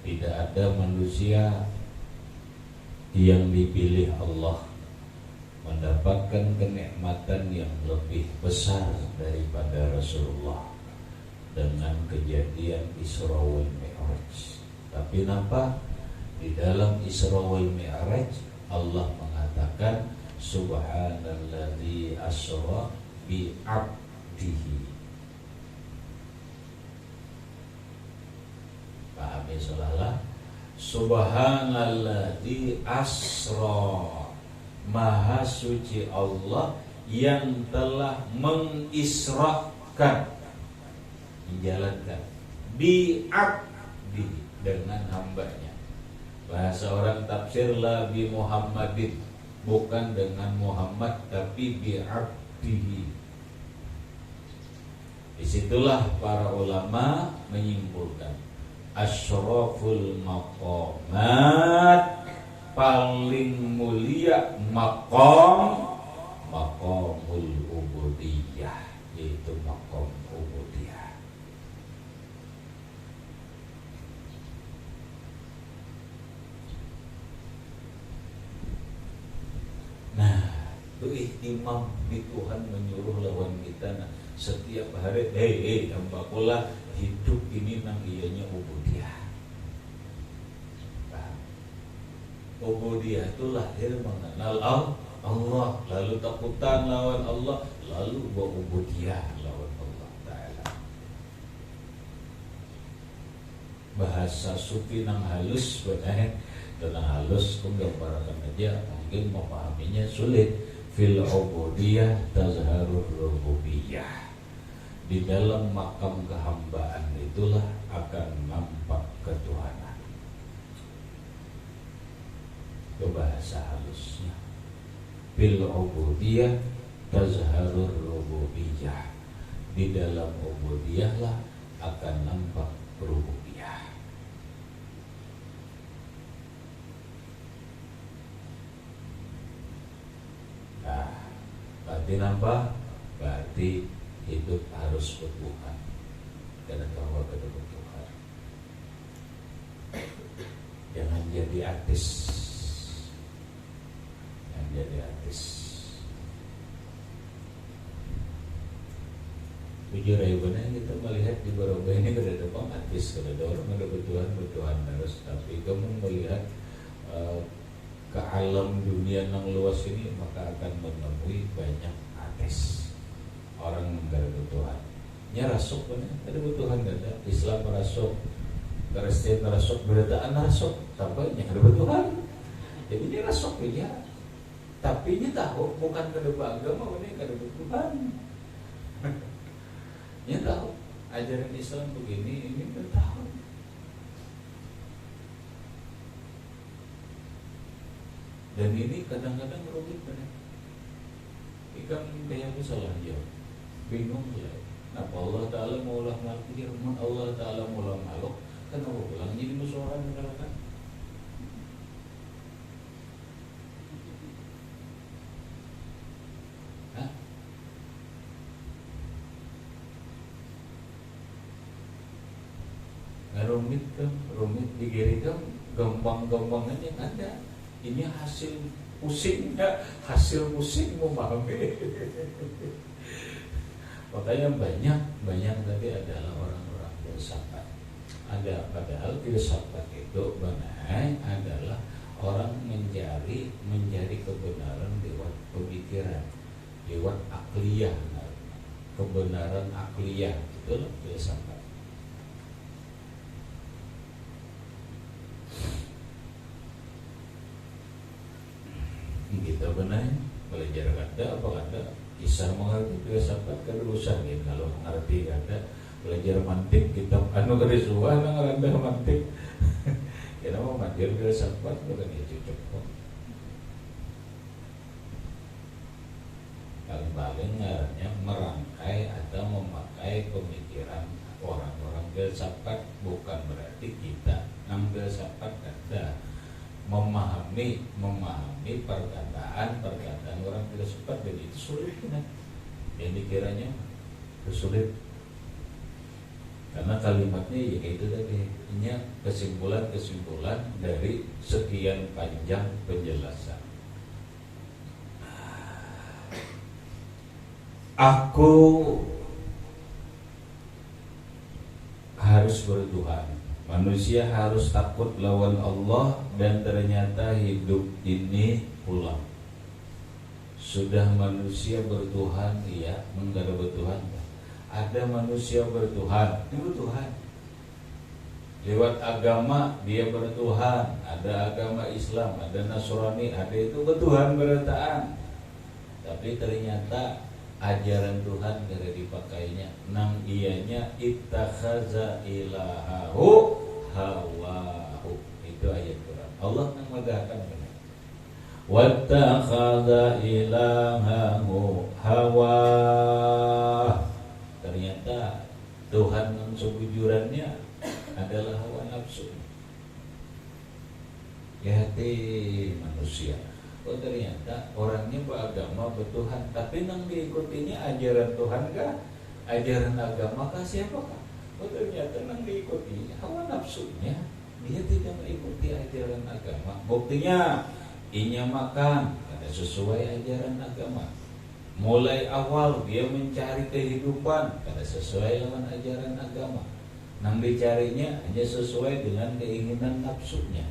Tidak ada manusia yang dipilih Allah mendapatkan kenikmatan yang lebih besar daripada Rasulullah dengan kejadian Isra wal Mi'raj. Tapi nampak di dalam Isra wal Mi'raj Allah mengatakan subhanalladzi asra bi 'abdihi. Pahami salah. Subhanalladzi asra, maha suci Allah yang telah mengisrahkan, menjalankan, bi 'abdihi, dengan hambanya. Bahasa orang tafsir la bi Muhammadin, bukan dengan Muhammad tapi bi 'abdihi. Disitulah para ulama menyimpulkan asyraful maqamat, paling mulia maqamul ubudiyah, yaitu maqam ubudiyah. Nah, itu ihtimam di Tuhan menyuruh lawan kita. Nah, setiap hari hamba kula hidup ini nang ianya ubudiyah. Ubudiyah itu lahir mengenal Allah, lalu takutan lawan Allah, lalu berubudiyah lawan Allah Ta'ala. Bahasa sufi nang halus benar, tenang halus pun gambarkan aja, mungkin memahaminya sulit. Fil ubudiyah tazharur rububiyah. Di dalam makam kehambaan itulah akan nampak ketuhanan. Itu bahasa halusnya. Bil ubudiyah tazharur rububiyah. Di dalam ubudiyah lah akan nampak rububiyah. Nah, berarti nampak, berarti hidup harus berbukan karena bahwa kebutuhan. Jangan jadi artis. Jangan jadi artis. Jujur aja benar kita melihat di Baroga ini ada depan artis, ada orang ada kebutuhan harus. Tapi kamu melihat ke alam dunia yang luas ini, maka akan menemui banyak artis. Orang yang gak ada kebutuhan, nya rasuk bener, ada kebutuhan gak ada. Islam rasuk, Kristen rasuk, beradaan rasuk, sampai nya ada kebutuhan. Jadi dia rasuk ya, tapi nya tahu bukan kedua agama, ini gak ada kebutuhan. Ya tahu ajaran Islam begini, ini udah tahu. Dan ini kadang-kadang rumit benar. Ikan dia salah jawab, bingung ya. Kenapa Allah Ta'ala maulah makhluk? Firman Allah Ta'ala maulah makhluk, kenapa pulang jadi musyawarah menerangkan? Rumit kan, rumit digerikan, gampang-gampang aja ada. Ini hasil pusingnya, hasil pusing memahami. Makanya banyak tadi adalah orang-orang filsafat. Ada padahal filsafat itu benar adalah orang mencari kebenaran lewat pemikiran, lewat akliyah, kebenaran akliyah, itulah filsafat. Kita benar belajar kata apa kata kisah mengerti filsafat kerusakan gitu. Kalau arti kata belajar mantik kita anu kerisuan ngaranda mantik kita mau belajar filsafat bukan ya cocok kok. Paling ngarannya merangkai atau memakai pemikiran orang-orang filsafat, bukan berarti kita ngambil filsafat kata memahami perkataan orang filsafat, dan itu sulit kan? Yang dikiranya sulit karena kalimatnya ya kayak itu tadi, ini kesimpulan dari sekian panjang penjelasan. Aku harus bertuhan. Manusia harus takut lawan Allah, dan ternyata hidup ini pulang. Sudah manusia bertuhan, iya, enggak ada bertuhan. Ada manusia bertuhan, ini bertuhan. Lewat agama dia bertuhan, ada agama Islam, ada Nasrani, ada itu bertuhan berataan. Tapi ternyata ajaran Tuhan tidak dipakainya, nang ianya ittakhaza ilahahu hawahu. Itu ayat Quran. Allah nang megahkan benar. Wattakhadha ilahahu hawa. Ternyata Tuhan yang sebujurannya adalah hawa nafsu. Ya hati manusia. Oh ternyata orangnya beragama bertuhan, tapi nang diikutinya ajaran Tuhan kah? Ajaran agama kah? Siapakah? Oh ternyata nang diikuti hawa nafsunya, dia tidak mengikuti ajaran agama. Buktinya inya makan kada sesuai ajaran agama. Mulai awal dia mencari kehidupan kada sesuai dengan ajaran agama. Nang dicarinya hanya sesuai dengan keinginan nafsunya.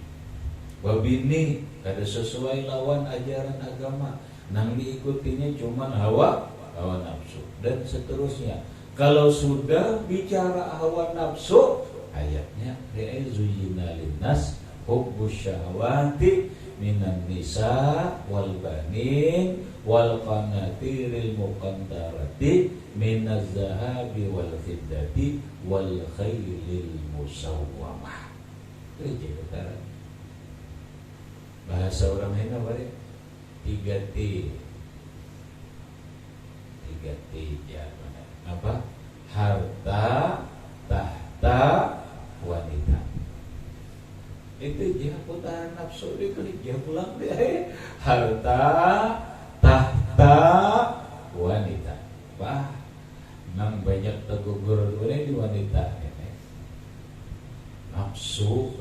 Babini kada sesuai lawan ajaran agama, nang diikutinya cuman hawa nafsu, dan seterusnya. Kalau sudah bicara hawa nafsu, ayatnya zuyina linnas hubbus syahawati minan nisa wal banin wal qanatiril muqantarati minaz zahabi wal fiddati wal khaylil musawwamah. Itu utara. Bahasa orang Hina bari 3T ya mana? Apa? Harta, tahta, wanita. Itu dia putaran nafsu dia pulang dia. Harta, tahta, wanita. Wah, nang banyak tegugur ini di wanita ini. Nafsu.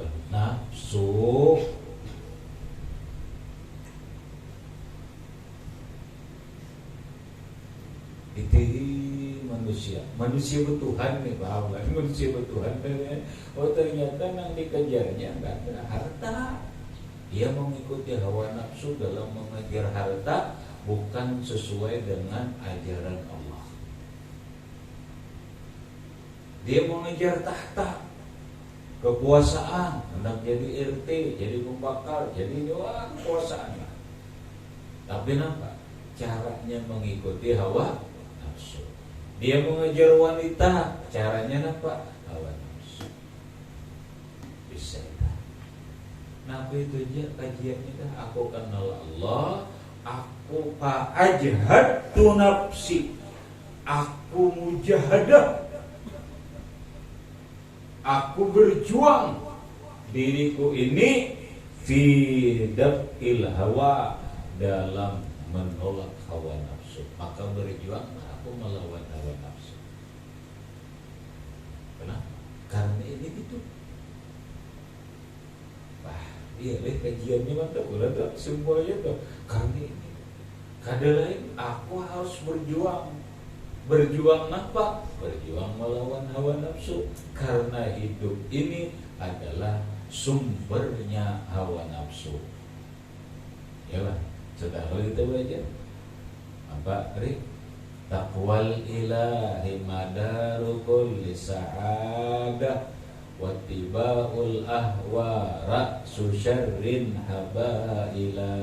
Itu manusia bertuhan nih, bahwa manusia bertuhan. Oh ternyata nang dikejarnya enggak ada harta. Dia mengikuti hawa nafsu dalam mengejar harta, bukan sesuai dengan ajaran Allah. Dia mengejar tahta, kekuasaan, hendak jadi RT, jadi pembakar, jadi kekuasaan. Tapi nampak caranya mengikuti hawa nafsu. Dia mengejar wanita, caranya apa? Hawa nafsu. Bisa itu. Nah itu aja kajiannya dah. Aku kenal Allah, aku fa'ajhadtu nafsi, aku mujahadah, aku berjuang diriku ini fi daf'il hawa, dalam menolak hawa nafsu. Maka berjuang aku melawan hawa nafsu. Kenapa? Karena ini gitu. Wah, iya deh kajiannya mantap. Udah tuh semuanya tuh. Karena ini. Kada lain, aku harus berjuang. Berjuang apa? Berjuang melawan hawa nafsu. Karena hidup ini adalah sumbernya hawa nafsu. Ya lah, sudah kalau itu aja. Apa, Rik? Taqwal ilahi madaru kulli sa'adah, wattiba'ul ahwa ra'su syarrin habaila.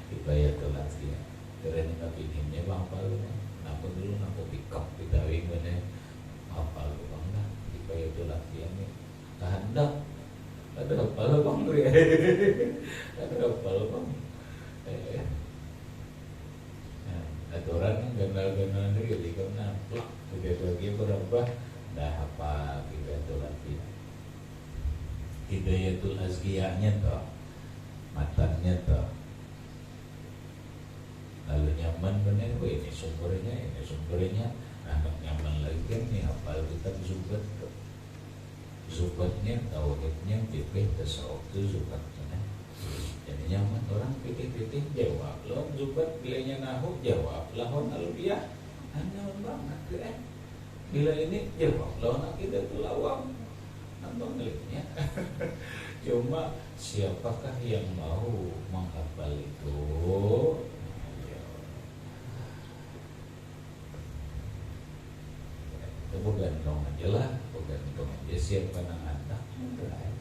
Hibayatul asya. Keren tapi ini bang palu. Napa dulu napa pikap pitawing mana? Apa lu bang dah? Hibayatul asya ni. Kehendak. Ada apa lu bang? Ada apa lu bang? Aturan kenal-kenal diri karena plak sudah bagi berapa dah apa hidayatul azkiyah. Hidayatul azkiyahnya toh matanya toh lalu nyaman bener. Ini sumbernya nah nyaman lagi kan nih hafal kita zubat zubatnya tauhidnya fikih tasawuf itu zubatnya. Jadi nyaman orang pikir-pikir jawab lo zubat bilanya nahu jawab lahon alfiah hanya banget kan. Bila ini jawab lo nak kita tu lawam nambah ngeliknya. Cuma siapakah yang mau menghafal itu? Itu gantung aja lah, gantung aja siapa nang anak enggak.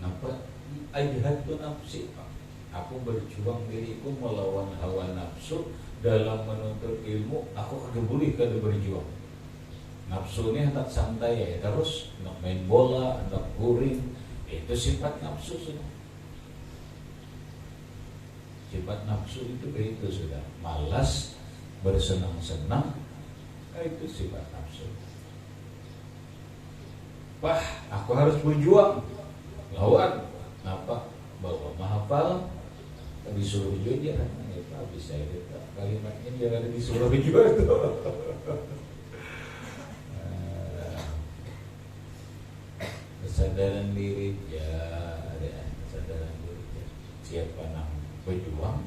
Nampak ajhadtu nafsi, aku berjuang diriku melawan hawa nafsu dalam menuntut ilmu. Aku kagak boleh kada berjuang. Nafsu ini hendak santai ya, terus hendak main bola, hendak guring, itu sifat nafsu sudah. Sifat nafsu itu begitu sudah. Malas, bersenang-senang, itu sifat nafsu. Wah, aku harus berjuang lawan apa? Bahwa menghafal disuruh juga kan? Ya, bisa itu kalimatnya jangan disuruh juga tuh. Kesadaran diri ya, ada kesadaran diri ya. Siapa nak berjuang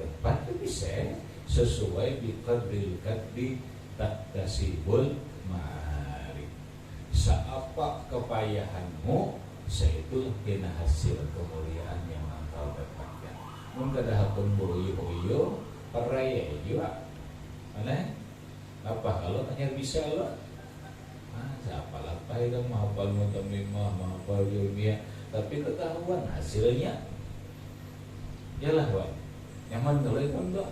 depan itu bisa sesuai biqadril kadri tak tasibul ma'arif. Seapa kepayahanmu, seitulah kena hasil kemuliaan yang engkau dapatkan. Mungkin ada hakun boyo-boyo peraya juga. Mana? Apa kalau hanya bisa lo? Siapa lah itu menghafal mutamimah, menghafal ilmiah, tapi ketahuan hasilnya. Yalah wan. Nyaman kalau itu enggak.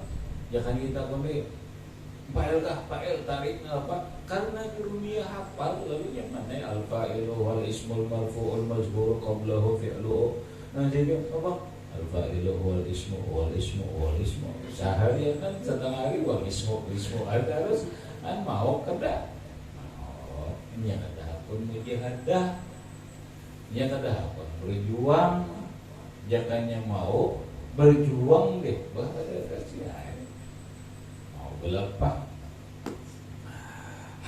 Jangan kita kembali. Fa'il tarik apa? Karena dunia hafal lalu yang mana al-fa'ilu wal ismul marfu'ul mazbur qablahu fi'luhu. Nah jadi apa? Al-fa'ilu wal ismu seharian kan setengah hari wal ismu ada harus mau kada. Oh, ini yang ada hakun mujahadah. Yang ada hakun berjuang. Jangannya mau berjuang deh. Bahkan kasihan. Mau belepah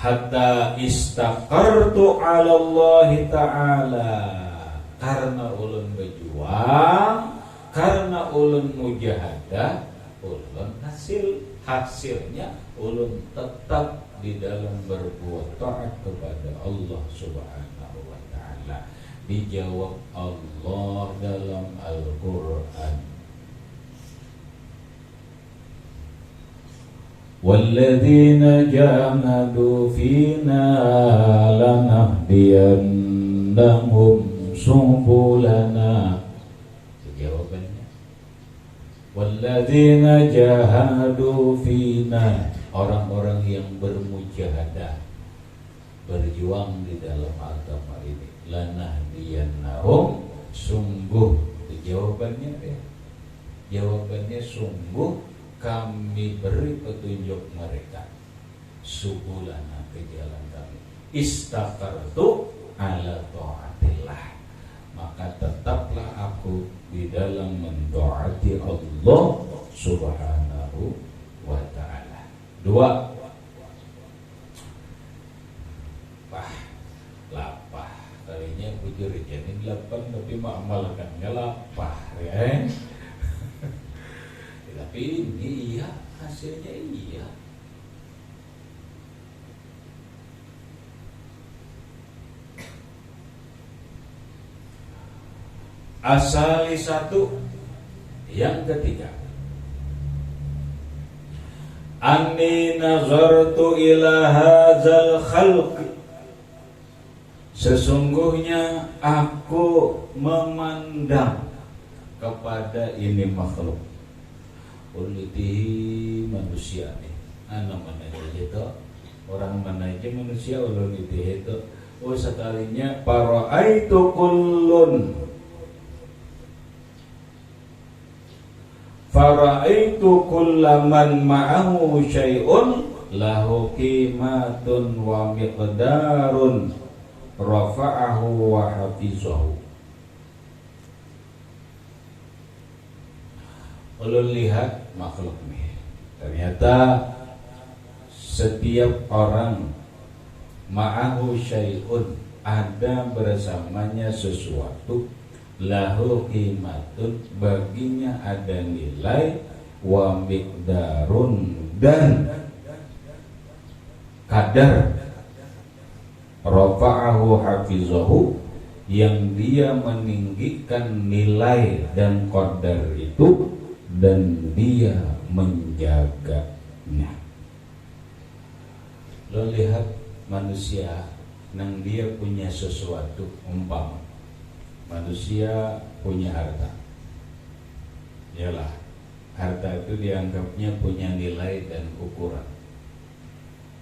hatta istaqartu ala Allah Ta'ala, karena ulun berjuang, karena ulun mujahadah, ulun hasilnya ulun tetap di dalam berbuat taat kepada Allah Subhanahu wa Ta'ala. Dijawab Allah dalam Al-Quran, walladzina jahadu fina lanahdiyannahum subulana. Jawabannya Walladzina jahadu fina, orang-orang yang bermujahadah, berjuang di dalam agama ini, lanahdiyannahum, sungguh, jawabannya sungguh kami beri petunjuk mereka, subulana, ke jalan kami, istaqartu ala ta'atillah, maka tetaplah aku di dalam mentaati Allah Subhanahu wa ta'ala. Dua, lapah kalinya bujur janin 8 tapi mengamalkannya lapah ya. Tapi ini iya, hasilnya iya. Asali satu. Yang ketiga, anni nazartu ila hadzal khalq, sesungguhnya aku memandang kepada ini makhluk. Uliti manusia nih, anak mana aja orang mana aja manusia, uliti itu. Oh sekalinya para'aitu kullun, faraitu kullaman ma'ahu syai'un lahu qimatun wa miqdarun rafa'ahu wa hafizahu. Ulun lihat makhluk nih, ternyata setiap orang ma'ahu syai'un, ada bersamanya sesuatu, lahu qimatun, baginya ada nilai, wa miqdarun, dan kadar, rafa'ahu hafizahu, yang dia meninggikan nilai dan qadar itu dan dia menjaganya. Lo lihat manusia nang dia punya sesuatu, umpama manusia punya harta, yalah harta itu dianggapnya punya nilai dan ukuran.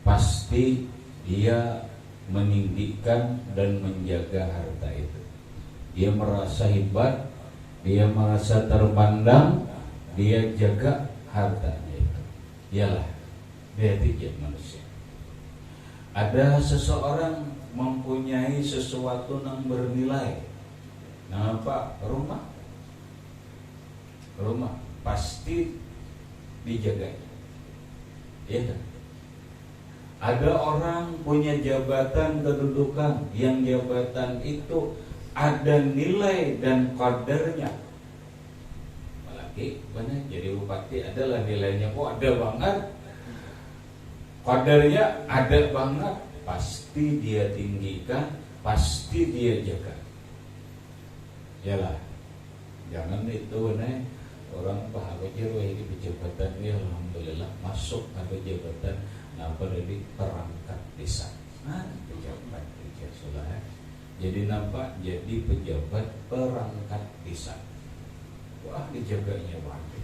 Pasti dia meninggikan dan menjaga harta itu. Dia merasa hebat, dia merasa terpandang, dia jaga hartanya itu. Yalah, dia tidak manusia. Ada seseorang mempunyai sesuatu yang bernilai. Nah, apa? Rumah pasti dijaga. Ya kan? Ada orang punya jabatan kedudukan, yang jabatan itu ada nilai dan kadarnya. Apalagi benar jadi bupati adalah nilainya kok ada banget, kadarnya ada banget, pasti dia tinggikan, pasti dia jaga. Yalah, jangan itu benar orang bahagia di jabatan ini, alhamdulillah masuk ada jabatan. Nampak dari perangkat desa, pejabat desa sudah. Jadi nampak jadi pejabat perangkat desa. Wah, dijaganya banget.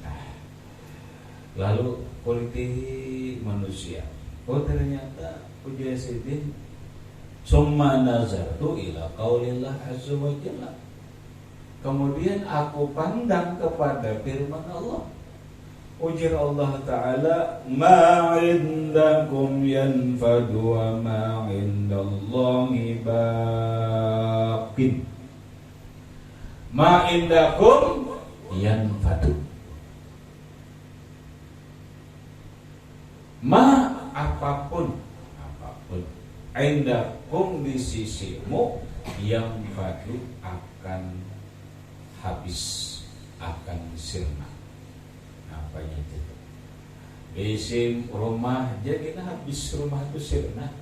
Nah, lalu politik manusia. Oh ternyata puja sidin. Summa nazartu ila qaulillah azza wa jalla. Kemudian aku pandang kepada firman Allah. Ujar Allah Ta'ala, ma indakum yanfadu wa ma indallahi baqin. Ma indakum yanfadu. Ma apapun indakum di sisimu, yanfadu akan habis, akan sirna. Apanya itu? Bisi rumah jadi habis, rumah itu sirna.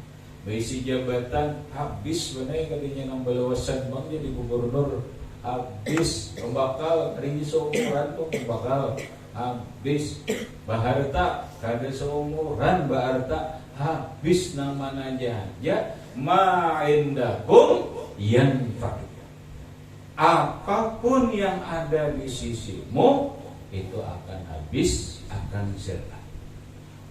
Bisi jabatan habis, benar kalinya nambah lewasan bang jadi gubernur habis, bakal ringi seumuran tuh bakal habis. Baharta kada seumuran, baharta habis namanya aja ma indakum yanfa'u. Apapun yang ada di sisimu itu akan habis, akan sirna.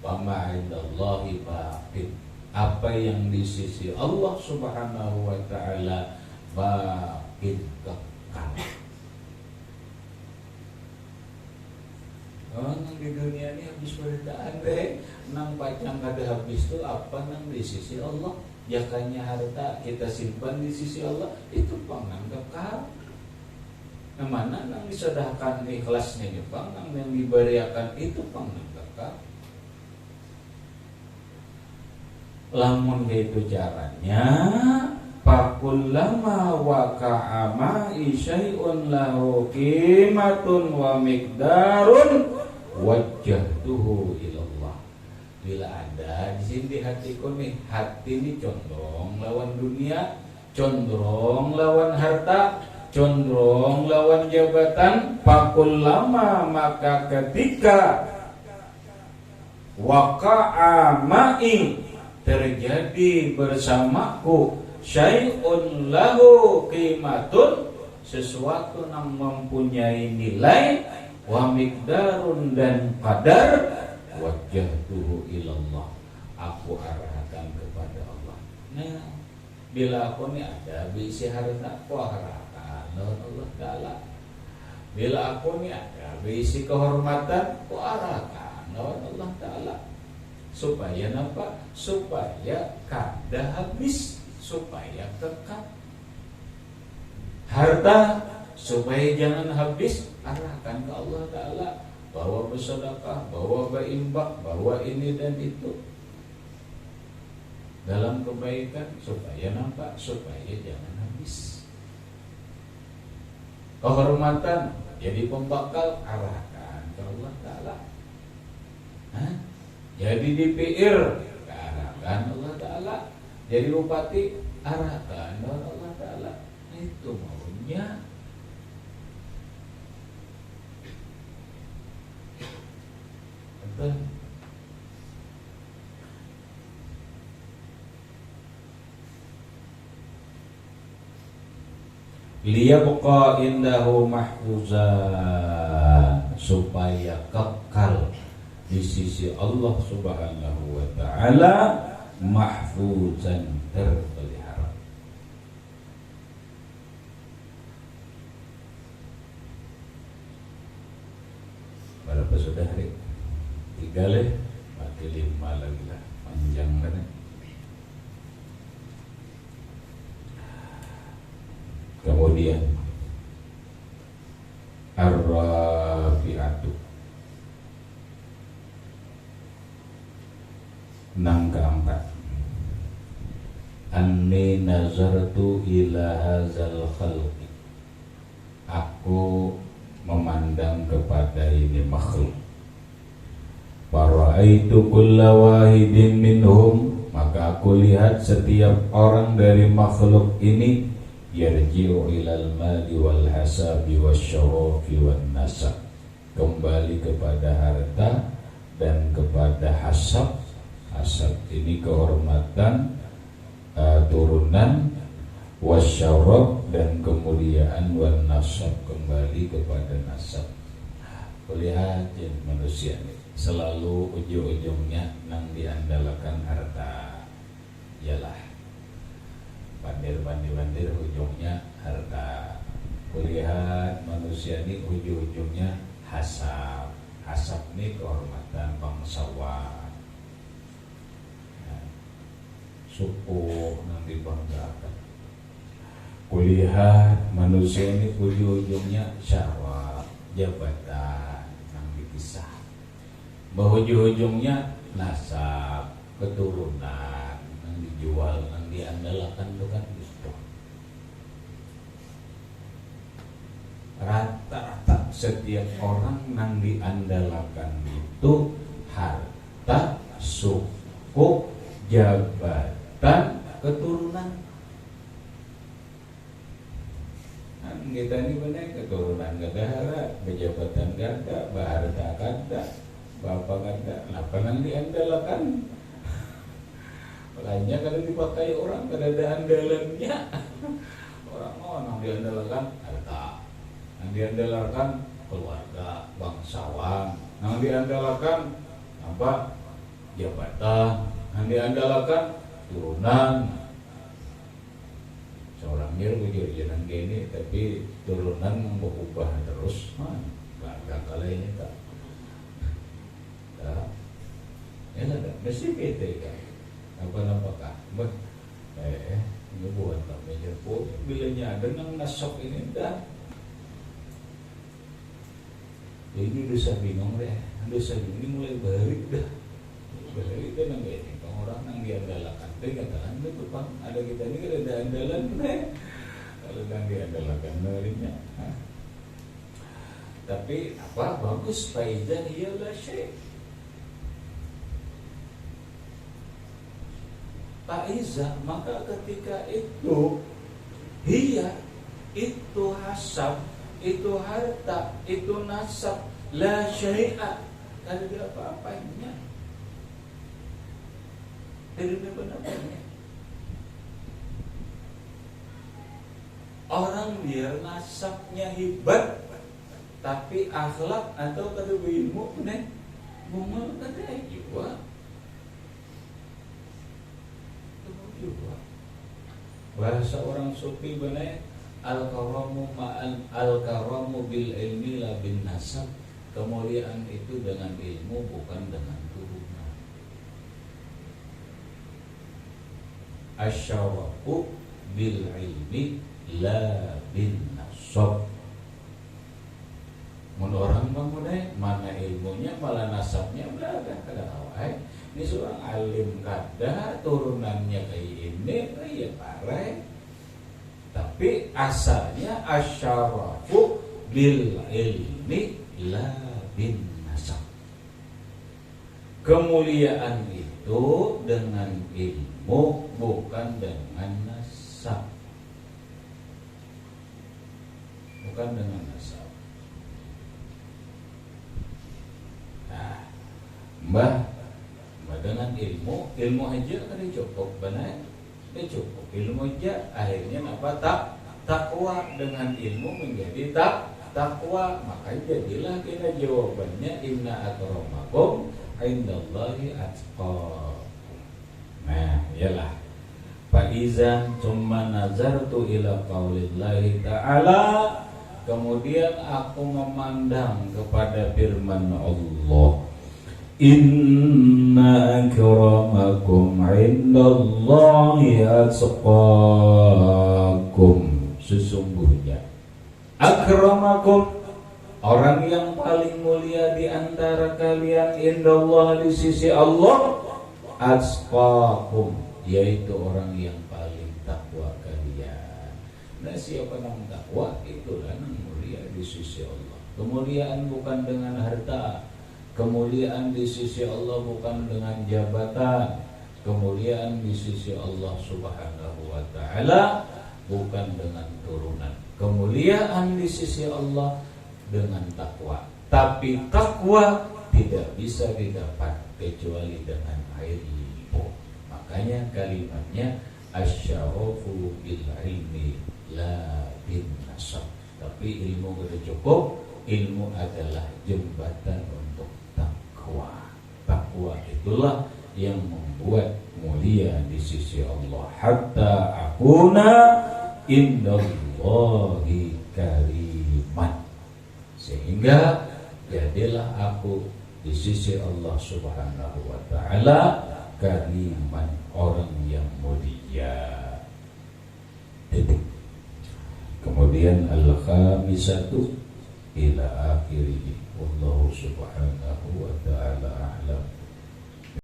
Wa ma indallahi baqin. Apa yang di sisi Allah Subhanahu wa taala baqin, kekal. Nang di dunia ini habis beritaan deh, nang pacang kada habis itu apa nang di sisi Allah. Jakanya harta kita simpan di sisi Allah itu pangan kekal. Yang mana nang disedahkan ikhlasnya Jepang, nang yang diberiakan itu pangan kekal. Lamun itu caranya, fakullama waqa'a ma'i syai'un lahu qimatun wa miqdarun wajjahtuhu ilallah. Bila ada di sini di hatiku nih, hati ini condong lawan dunia, condong lawan harta, condong lawan jabatan, fakullama maka ketika waqa'a ma'i terjadi bersamaku syai'un lahu qimatun, sesuatu yang mempunyai nilai, wa miqdarun dan qadar, wajjahtuhu ilallah, aku arahkan kepada Allah. Nah, bila aku ni ada bisi harta, aku arahkan Allah Ta'ala. Bila aku ni ada bisi kehormatan, aku arahkan Allah Ta'ala. Supaya apa? Supaya kada habis, supaya kekal. Harta supaya jangan habis, arahkan ke Allah Ta'ala. Bawa bersedekah, bawa berinfak, bawa ini dan itu dalam kebaikan, supaya nampak, supaya jangan habis. Kehormatan jadi pembakal, arahkan ke Allah Ta'ala. Jadi DPR, arahkan Allah Ta'ala. Jadi bupati, arahkan Allah Ta'ala. Itu maunya. Betul. Liyabqa indahu mahfuzan, supaya kekal di sisi Allah Subhanahu wa taala, mahfuzan, terpelihara. Berapa sudah hari? 3 leh, mati 5 lagi lah, panjang kan. Kemudian ar-rafi'atu, nang keempat, anni nazartu ila hazal khalqi, aku memandang kepada ini makhluk. Fara'aitu kulla wahidin minhum, maka aku lihat setiap orang dari makhluk ini yarji'u ilal mali wal hasabi wasyarafi wan nasab, kembali kepada harta dan kepada hasab. Hasab ini kehormatan, turunan, wasyaraf dan kemuliaan, wan nasab kembali kepada nasab. Lihat manusia ini selalu ujung-ujungnya nang diandalkan harta. Yalah, bandir ujungnya harta. Lihat manusia ini ujung-ujungnya hasab. Hasab ini kehormatan bangsawan, suku yang dibanggakan. Kulihat manusia ini ujung-ujungnya syahwat, jabatan yang dipisah. Ujung-ujungnya nasab, keturunan yang dijual, yang diandalkan itu kan gitu. Rata-rata setiap orang yang diandalkan itu harta, suku, jabatan, keturunan. Kita ini benar, keturunan gak ada, jabatan gak ada, harta gak ada, bapak gak ada, apa yang diandalkan? Makanya kalau dipakai orang kada ada andalannya. Orang yang diandalkan harta, yang diandalkan keluarga, bangsawan, yang diandalkan apa? Jabatan, yang diandalkan turunan. Seorang dia berjalan gini, tapi turunan berubah terus. Bangga kalanya tak. Ya ada, mesti bete kan. Apa-apakah? Ini buat kami jeput. Bilanya ada nang nasok ini dah. Ini dosa bingung deh. Dosa ini mulai balik dah. Balik itu nang ini. Orang yang diandalkan. Tapi katakan itu bang, ada kita ini kan ada andalan deh. Kalau yang diandalkan narinya. Tapi apa bagus faidah ialah syekh. Faiza, maka ketika itu hiya, itu hasab, itu harta, itu nasab, la syai'a, ada apa-apanya, ada apa-apanya. Orang dia nasabnya hebat, tapi akhlak atau kada ilmu nih, bunga kada juga. Bahasa orang sufi benar al-karamu bil ilmi la bin nasab. Kemuliaan itu dengan ilmu bukan dengan turunan. Asyarafu bil ilmi la bin nasab. Mun orang bangunnya mana ilmunya malah nasabnya belaga kada awai. Ini seorang alim kada turunannya kayak ini, ya parah. Tapi asalnya asyarafu bil ilmi la bin nasab. Kemuliaan itu dengan ilmu bukan dengan nasab. Bukan dengan nasab. Nah, Mbah dengan ilmu aja kan cukup benar, cukup ilmu aja akhirnya apa takwa dengan ilmu menjadi takwa, maka jadilah kita jawabannya inna akramakum indallahi atqakum. Nah, iyalah fa izan tsumma nazartu ila qaulillahi ta'ala, kemudian aku memandang kepada firman Allah, inna akramakum indallahi atqakum. Sesungguhnya akramakum, orang yang paling mulia di antara kalian, indallah, di sisi Allah, atqakum, yaitu orang yang paling takwa kalian. Nah, siapa yang takwa itulah yang mulia di sisi Allah. Kemuliaan bukan dengan harta. Kemuliaan di sisi Allah bukan dengan jabatan. Kemuliaan di sisi Allah Subhanahu wa ta'ala bukan dengan turunan. Kemuliaan di sisi Allah dengan takwa. Tapi takwa tidak bisa didapat kecuali dengan ilmu. Makanya kalimatnya asyarafu bil ilmi la bin nasab. Tapi ilmu sudah cukup. Ilmu adalah jembatan untuk takwa itulah yang membuat mulia di sisi Allah. Hatta akuna indallahi kariman, sehingga jadilah aku di sisi Allah Subhanahu wa ta'ala kariman, orang yang mulia. Titik. Kemudian al-khamisatu ila akhirih. Wallahu subhanahu